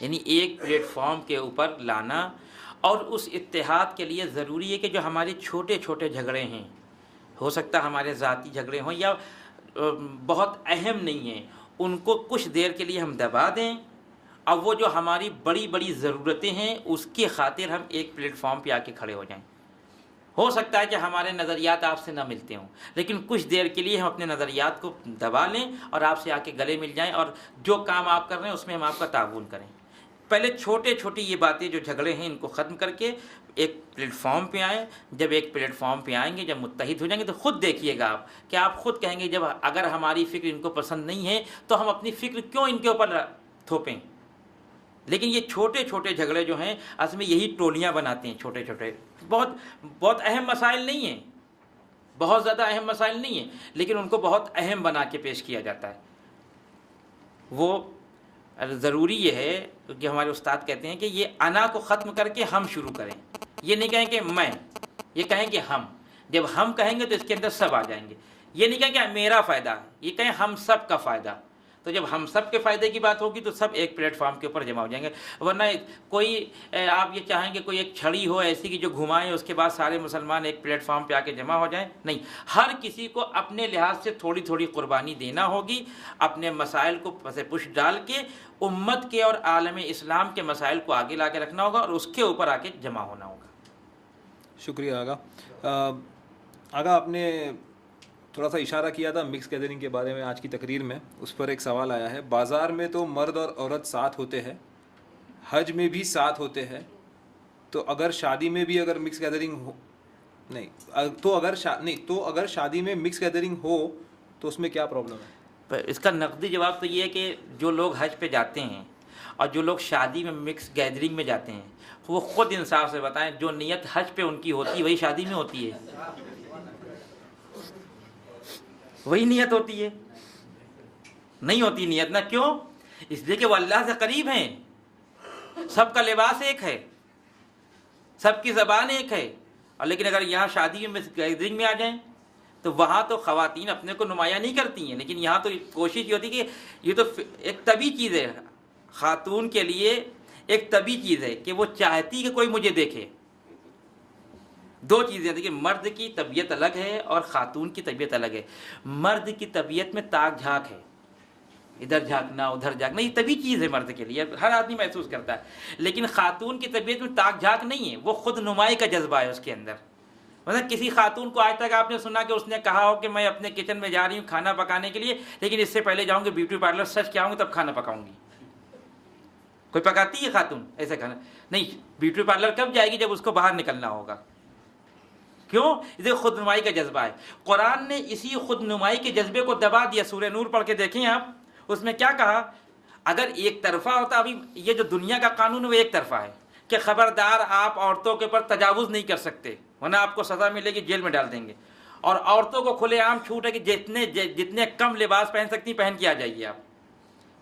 یعنی ایک پلیٹ فارم کے اوپر لانا. اور اس اتحاد کے لیے ضروری ہے کہ جو ہمارے چھوٹے چھوٹے جھگڑے ہیں، ہو سکتا ہے ہمارے ذاتی جھگڑے ہوں یا بہت اہم نہیں ہیں، ان کو کچھ دیر کے لیے ہم دبا دیں، اور وہ جو ہماری بڑی بڑی ضرورتیں ہیں اس کی خاطر ہم ایک پلیٹ فارم پہ آ کے کھڑے ہو جائیں. ہو سکتا ہے کہ ہمارے نظریات آپ سے نہ ملتے ہوں، لیکن کچھ دیر کے لیے ہم اپنے نظریات کو دبا لیں اور آپ سے آ کے گلے مل جائیں، اور جو کام آپ کر رہے ہیں اس میں ہم آپ کا تعاون کریں. پہلے چھوٹے چھوٹی یہ باتیں جو جھگڑے ہیں ان کو ختم کر کے ایک پلیٹ فارم پہ آئیں. جب ایک پلیٹ فارم پہ آئیں گے، جب متحد ہو جائیں گے، تو خود دیکھیے گا آپ کہ آپ خود کہیں گے جب اگر ہماری فکر ان کو پسند نہیں ہے تو ہم اپنی فکر کیوں ان کے اوپر تھوپیں. لیکن یہ چھوٹے چھوٹے جھگڑے جو ہیں اصل میں یہی ٹولیاں بناتے ہیں. چھوٹے چھوٹے بہت بہت اہم مسائل نہیں ہیں، بہت زیادہ اہم مسائل نہیں ہیں، لیکن ان کو بہت اہم بنا کے پیش کیا جاتا ہے. وہ ضروری یہ ہے کہ ہمارے استاد کہتے ہیں کہ یہ انا کو ختم کر کے ہم شروع کریں. یہ نہیں کہیں کہ میں، یہ کہیں کہ ہم. جب ہم کہیں گے تو اس کے اندر سب آ جائیں گے. یہ نہیں کہیں کہ میرا فائدہ، یہ کہیں ہم سب کا فائدہ. تو جب ہم سب کے فائدے کی بات ہوگی تو سب ایک پلیٹ فارم کے اوپر جمع ہو جائیں گے. ورنہ کوئی آپ یہ چاہیں کہ کوئی ایک چھڑی ہو ایسی کہ جو گھمائیں اس کے بعد سارے مسلمان ایک پلیٹ فارم پہ آ کے جمع ہو جائیں، نہیں. ہر کسی کو اپنے لحاظ سے تھوڑی تھوڑی قربانی دینا ہوگی، اپنے مسائل کو پس پش ڈال کے امت کے اور عالم اسلام کے مسائل کو آگے لا کے رکھنا ہوگا اور اس کے اوپر آ کے جمع ہونا ہوگا. شکریہ آغا. آغا آپ نے تھوڑا سا اشارہ کیا تھا مکس گیدرنگ کے بارے میں آج کی تقریر میں، اس پر ایک سوال آیا ہے. بازار میں تو مرد اور عورت ساتھ ہوتے ہیں، حج میں بھی ساتھ ہوتے ہیں، تو اگر شادی میں بھی اگر مکس گیدرنگ ہو تو اگر شادی میں مکس گیدرنگ ہو تو اس میں کیا پرابلم ہے؟ اس کا نقدی جواب تو یہ ہے کہ جو لوگ حج پہ جاتے ہیں اور جو لوگ شادی میں مکس گیدرنگ میں جاتے ہیں وہ خود انصاف سے بتائیں، جو نیت حج پہ ان کی ہوتی ہے وہی شادی میں ہوتی ہے، وہی نیت ہوتی ہے. نہیں ہوتی نیت نہ. کیوں؟ اس لیے کہ وہ اللہ سے قریب ہیں. سب کا لباس ایک ہے، سب کی زبان ایک ہے. اور لیکن اگر یہاں شادی میں گیدرنگ میں آ جائیں تو وہاں تو خواتین اپنے کو نمایاں نہیں کرتی ہیں، لیکن یہاں تو کوشش یہ ہوتی ہے کہ یہ تو ایک طبی چیز ہے خاتون کے لیے، ایک طبی چیز ہے کہ وہ چاہتی کہ کوئی مجھے دیکھے. دو چیزیں، دیکھیے مرد کی طبیعت الگ ہے اور خاتون کی طبیعت الگ ہے. مرد کی طبیعت میں تاک جھانک ہے، ادھر جھانکنا ادھر جھانکنا، یہ طبی چیز ہے مرد کے لیے، ہر آدمی محسوس کرتا ہے. لیکن خاتون کی طبیعت میں تاک جھانک نہیں ہے، وہ خود نمائی کا جذبہ ہے اس کے اندر. مطلب کسی خاتون کو آج تک آپ نے سنا کہ اس نے کہا ہو کہ میں اپنے کچن میں جا رہی ہوں کھانا پکانے کے لیے، لیکن اس سے پہلے جاؤں گی بیوٹی پارلر سچ کے آؤں گی تب کھانا پکاؤں گی؟ کوئی پکاتی ہے خاتون ایسا کھانا؟ نہیں. بیوٹی پارلر کب جائے گی؟ جب اس کو باہر نکلنا ہوگا. کیوں؟ اسے خود نمائی کا جذبہ ہے. قرآن نے اسی خود نمائی کے جذبے کو دبا دیا. سورہ نور پڑھ کے دیکھیں آپ، اس میں کیا کہا؟ اگر ایک طرفہ ہوتا، ابھی یہ جو دنیا کا قانون ہے وہ ایک طرفہ ہے کہ خبردار آپ عورتوں کے اوپر تجاوز نہیں کر سکتے ورنہ آپ کو سزا ملے گی، جیل میں ڈال دیں گے. اور عورتوں کو کھلے عام چھوٹ ہے کہ جتنے کم لباس پہن سکتی پہن کے آ جائیے آپ.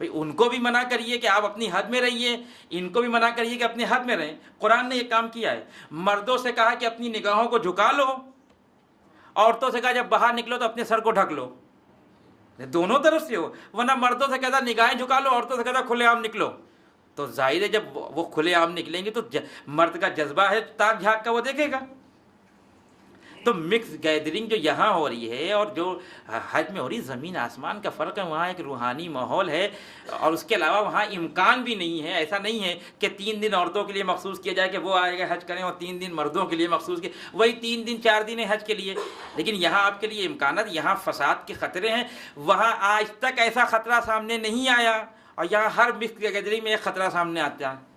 بھئی ان کو بھی منع کریے کہ آپ اپنی حد میں رہیے، ان کو بھی منع کریے کہ اپنی حد میں رہیں. قرآن نے یہ کام کیا ہے. مردوں سے کہا کہ اپنی نگاہوں کو جھکا لو، عورتوں سے کہا جب باہر نکلو تو اپنے سر کو ڈھک لو. دونوں طرف سے ہو، ورنہ مردوں سے کہتا نگاہیں جھکا لو، عورتوں سے کہتا کھلے عام نکلو. تو ظاہر ہے جب وہ کھلے عام نکلیں گے تو مرد کا جذبہ ہے تاک جھانک کا، وہ دیکھے گا. تو مکس گیدرنگ جو یہاں ہو رہی ہے اور جو حج میں ہو رہی، زمین آسمان کا فرق ہے. وہاں ایک روحانی ماحول ہے اور اس کے علاوہ وہاں امکان بھی نہیں ہے. ایسا نہیں ہے کہ 3 دن عورتوں کے لیے مخصوص کیا جائے کہ وہ آئے گا حج کریں اور 3 دن مردوں کے لیے مخصوص کیا، وہی 3 دن 4 دن ہے حج کے لیے. لیکن یہاں آپ کے لیے امکانات، یہاں فساد کے خطرے ہیں. وہاں آج تک ایسا خطرہ سامنے نہیں آیا اور یہاں ہر مکس گیدرنگ میں ایک خطرہ سامنے آتا ہے.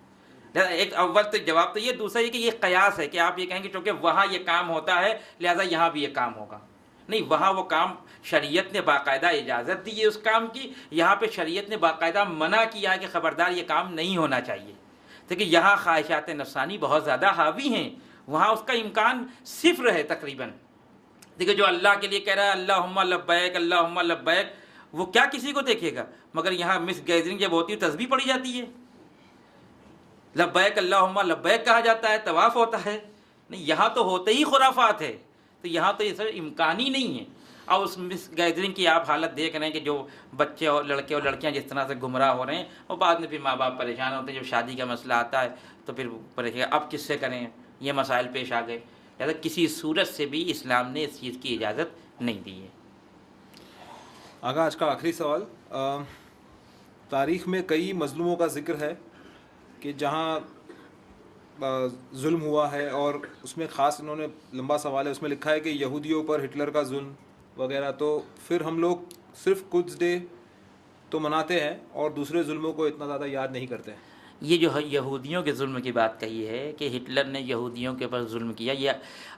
ایک اول تو جواب تو یہ، دوسرا یہ کہ یہ قیاس ہے کہ آپ یہ کہیں گے چونکہ وہاں یہ کام ہوتا ہے لہذا یہاں بھی یہ کام ہوگا. نہیں، وہاں وہ کام شریعت نے باقاعدہ اجازت دی ہے اس کام کی، یہاں پہ شریعت نے باقاعدہ منع کیا ہے کہ خبردار یہ کام نہیں ہونا چاہیے. دیکھیں یہاں خواہشات نفسانی بہت زیادہ حاوی ہیں، وہاں اس کا امکان صفر ہے تقریباً. دیکھیں جو اللہ کے لیے کہہ رہا ہے اللہم لبیک اللہم لبیک، وہ کیا کسی کو دیکھے گا؟ مگر یہاں مکس گیدرنگ جب ہوتی ہے تسبیح پڑھی جاتی ہے، لبیک اللہم لبیک کہا جاتا ہے، طواف ہوتا ہے. نہیں، یہاں تو ہوتے ہی خرافات ہے. تو یہاں تو یہ سب امکانی نہیں ہے. اور اس مس گیدرنگ کی آپ حالت دیکھ رہے ہیں کہ جو بچے اور لڑکیاں جس طرح سے گمراہ ہو رہے ہیں، اور بعد میں پھر ماں باپ پریشان ہوتے ہیں، جب شادی کا مسئلہ آتا ہے تو پھر پریشان اب کس سے کریں، یہ مسائل پیش آ گئے۔ لہٰذا کسی صورت سے بھی اسلام نے اس چیز کی اجازت نہیں دی ہے۔ آگا آج کا آخری سوال، تاریخ میں کئی مظلوموں کا ذکر ہے کہ جہاں ظلم ہوا ہے، اور اس میں خاص انہوں نے لمبا سوال ہے، اس میں لکھا ہے کہ یہودیوں پر ہٹلر کا ظلم وغیرہ، تو پھر ہم لوگ صرف قدس ڈے تو مناتے ہیں اور دوسرے ظلموں کو اتنا زیادہ یاد نہیں کرتے ہیں۔ یہ جو ہے یہودیوں کے ظلم کی بات کہی ہے کہ ہٹلر نے یہودیوں کے اوپر ظلم کیا، یہ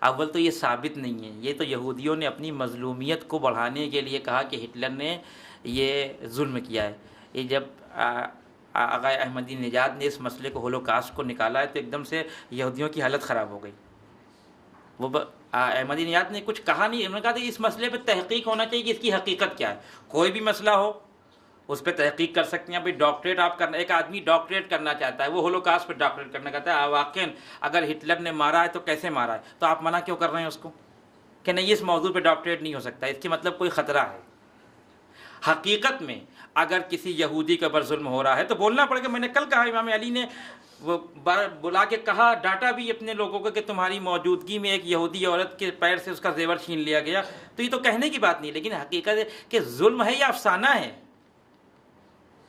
اول تو یہ ثابت نہیں ہے، یہ تو یہودیوں نے اپنی مظلومیت کو بڑھانے کے لیے کہا کہ ہٹلر نے یہ ظلم کیا ہے۔ یہ جب آقا احمدی نژاد نے اس مسئلے کو ہولوکاسٹ کو نکالا ہے تو ایک دم سے یہودیوں کی حالت خراب ہو گئی۔ وہ احمدی نژاد نے کچھ کہا نہیں، انہوں نے کہا کہ اس مسئلے پہ تحقیق ہونا چاہیے کہ اس کی حقیقت کیا ہے۔ کوئی بھی مسئلہ ہو اس پہ تحقیق کر سکتے ہیں۔ بھائی ڈاکٹریٹ آپ کرنا، ایک آدمی ڈاکٹریٹ کرنا چاہتا ہے، وہ ہولوکاسٹ پہ ڈاکٹریٹ کرنا چاہتا ہے، واقعاً اگر ہٹلر نے مارا ہے تو کیسے مارا ہے، تو آپ منع کیوں کر رہے ہیں اس کو کہ نہیں اس موضوع پہ ڈاکٹریٹ نہیں ہو سکتا، اس کے مطلب کوئی خطرہ ہے۔ حقیقت میں اگر کسی یہودی کے اوپر ظلم ہو رہا ہے تو بولنا پڑے گا۔ میں نے کل کہا، امام علی نے وہ بلا کے کہا، ڈاٹا بھی اپنے لوگوں کو کہ تمہاری موجودگی میں ایک یہودی عورت کے پیر سے اس کا زیور چھین لیا گیا، تو یہ تو کہنے کی بات نہیں، لیکن حقیقت ہے کہ ظلم ہے یا افسانہ ہے۔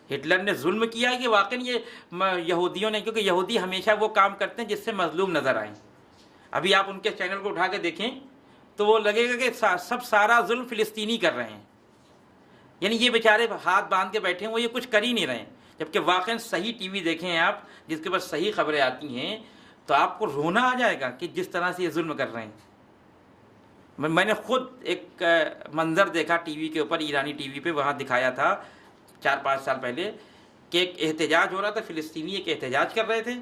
ہٹلر نے ظلم کیا ہے کہ واقعی یہ یہودیوں نے، کیونکہ یہودی ہمیشہ وہ کام کرتے ہیں جس سے مظلوم نظر آئیں۔ ابھی آپ ان کے چینل کو اٹھا کے دیکھیں تو وہ لگے گا کہ سب سارا ظلم فلسطینی کر رہے ہیں، یعنی یہ بیچارے ہاتھ باندھ کے بیٹھے ہیں، وہ یہ کچھ کر ہی نہیں رہے ہیں۔ جبکہ واقعاً صحیح ٹی وی دیکھیں آپ جس کے پاس صحیح خبریں آتی ہیں تو آپ کو رونا آ جائے گا کہ جس طرح سے یہ ظلم کر رہے ہیں۔ میں نے خود ایک منظر دیکھا ٹی وی کے اوپر، ایرانی ٹی وی پہ، وہاں دکھایا تھا 4-5 سال پہلے کہ ایک احتجاج ہو رہا تھا، فلسطینی ایک احتجاج کر رہے تھے،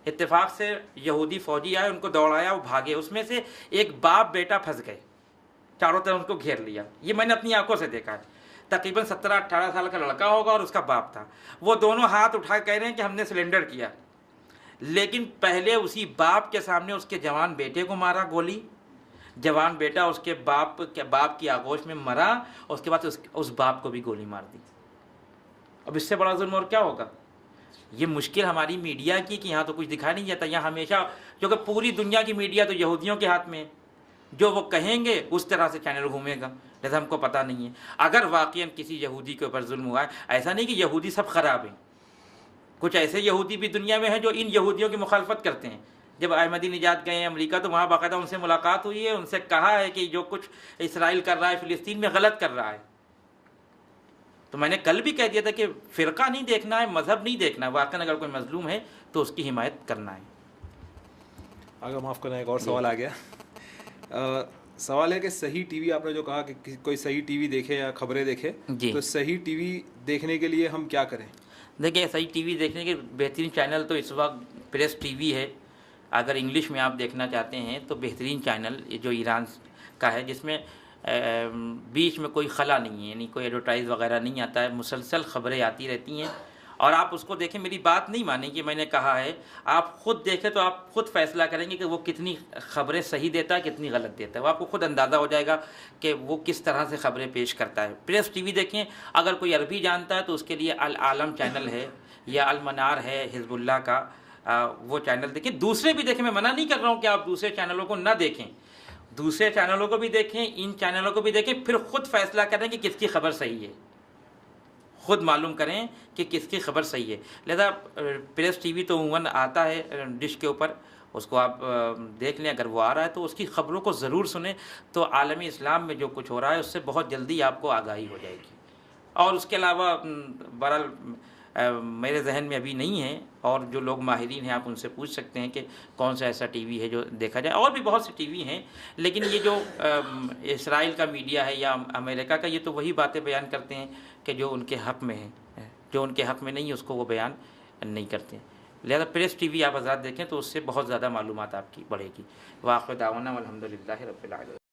اتفاق سے یہودی فوجی آئے، ان کو دوڑایا، وہ بھاگے، اس میں سے ایک باپ بیٹا پھنس گئے، چاروں طرف ان کو گھیر لیا۔ یہ میں نے اپنی آنکھوں سے دیکھا ہے۔ تقریباً 17-18 سال کا لڑکا ہوگا اور اس کا باپ تھا، وہ دونوں ہاتھ اٹھا کے کہہ رہے ہیں کہ ہم نے سلنڈر کیا، لیکن پہلے اسی باپ کے سامنے اس کے جوان بیٹے کو مارا گولی، جوان بیٹا اس کے باپ کی آغوش میں مرا، اور اس کے بعد اس باپ کو بھی گولی مار دی۔ اب اس سے بڑا ظلم اور کیا ہوگا؟ یہ مشکل ہماری میڈیا کی کہ یہاں تو کچھ دکھایا نہیں جاتا، یہاں ہمیشہ، کیونکہ پوری دنیا کی میڈیا تو یہودیوں کے ہاتھ میں ہے، جو وہ کہیں گے اس طرح سے چینل گھومے گا، لہذا ہم کو پتہ نہیں ہے۔ اگر واقعاً کسی یہودی کے اوپر ظلم ہوا ہے، ایسا نہیں کہ یہودی سب خراب ہیں، کچھ ایسے یہودی بھی دنیا میں ہیں جو ان یہودیوں کی مخالفت کرتے ہیں۔ جب احمدی نژاد گئے ہیں امریکہ تو وہاں باقاعدہ ان سے ملاقات ہوئی ہے، ان سے کہا ہے کہ جو کچھ اسرائیل کر رہا ہے فلسطین میں غلط کر رہا ہے۔ تو میں نے کل بھی کہہ دیا تھا کہ فرقہ نہیں دیکھنا ہے، مذہب نہیں دیکھنا ہے، واقعاً اگر کوئی مظلوم ہے تو اس کی حمایت کرنا ہے۔ اگر معاف کرنا، ایک اور سوال آ گیا، سوال ہے کہ صحیح ٹی وی، آپ نے جو کہا کہ کوئی صحیح ٹی وی دیکھے یا خبریں دیکھے، تو صحیح ٹی وی دیکھنے کے لیے ہم کیا کریں؟ دیکھیں، صحیح ٹی وی دیکھنے کے بہترین چینل تو اس وقت پریس ٹی وی ہے۔ اگر انگلش میں آپ دیکھنا چاہتے ہیں تو بہترین چینل جو ایران کا ہے، جس میں بیچ میں کوئی خلا نہیں ہے، یعنی کوئی ایڈورٹائز وغیرہ نہیں آتا ہے، مسلسل خبریں آتی رہتی ہیں، اور آپ اس کو دیکھیں۔ میری بات نہیں مانیں کہ میں نے کہا ہے، آپ خود دیکھیں تو آپ خود فیصلہ کریں گے کہ وہ کتنی خبریں صحیح دیتا ہے، کتنی غلط دیتا ہے، وہ آپ کو خود اندازہ ہو جائے گا کہ وہ کس طرح سے خبریں پیش کرتا ہے۔ پریس ٹی وی دیکھیں، اگر کوئی عربی جانتا ہے تو اس کے لیے العالم چینل ہے یا المنار ہے حزب اللہ کا، وہ چینل دیکھیں۔ دوسرے بھی دیکھیں، میں منع نہیں کر رہا ہوں کہ آپ دوسرے چینلوں کو نہ دیکھیں، دوسرے چینلوں کو بھی دیکھیں، ان چینلوں کو بھی دیکھیں، پھر خود فیصلہ کریں کہ کس کی خبر صحیح ہے، خود معلوم کریں کہ کس کی خبر صحیح ہے۔ لہذا پریس ٹی وی تو عموماً آتا ہے ڈش کے اوپر، اس کو آپ دیکھ لیں، اگر وہ آ رہا ہے تو اس کی خبروں کو ضرور سنیں، تو عالم اسلام میں جو کچھ ہو رہا ہے اس سے بہت جلدی آپ کو آگاہی ہو جائے گی۔ اور اس کے علاوہ بہرحال میرے ذہن میں ابھی نہیں ہے، اور جو لوگ ماہرین ہیں آپ ان سے پوچھ سکتے ہیں کہ کون سا ایسا ٹی وی ہے جو دیکھا جائے۔ اور بھی بہت سے ٹی وی ہیں، لیکن یہ جو اسرائیل کا میڈیا ہے یا امریکہ کا، یہ تو وہی باتیں بیان کرتے ہیں کہ جو ان کے حق میں ہے، جو ان کے حق میں نہیں ہے اس کو وہ بیان نہیں کرتے ہیں۔ لہذا پریس ٹی وی آپ حضرات دیکھیں تو اس سے بہت زیادہ معلومات آپ کی بڑھے گی۔ وآخر دعوانا والحمد للہ رب العالمین۔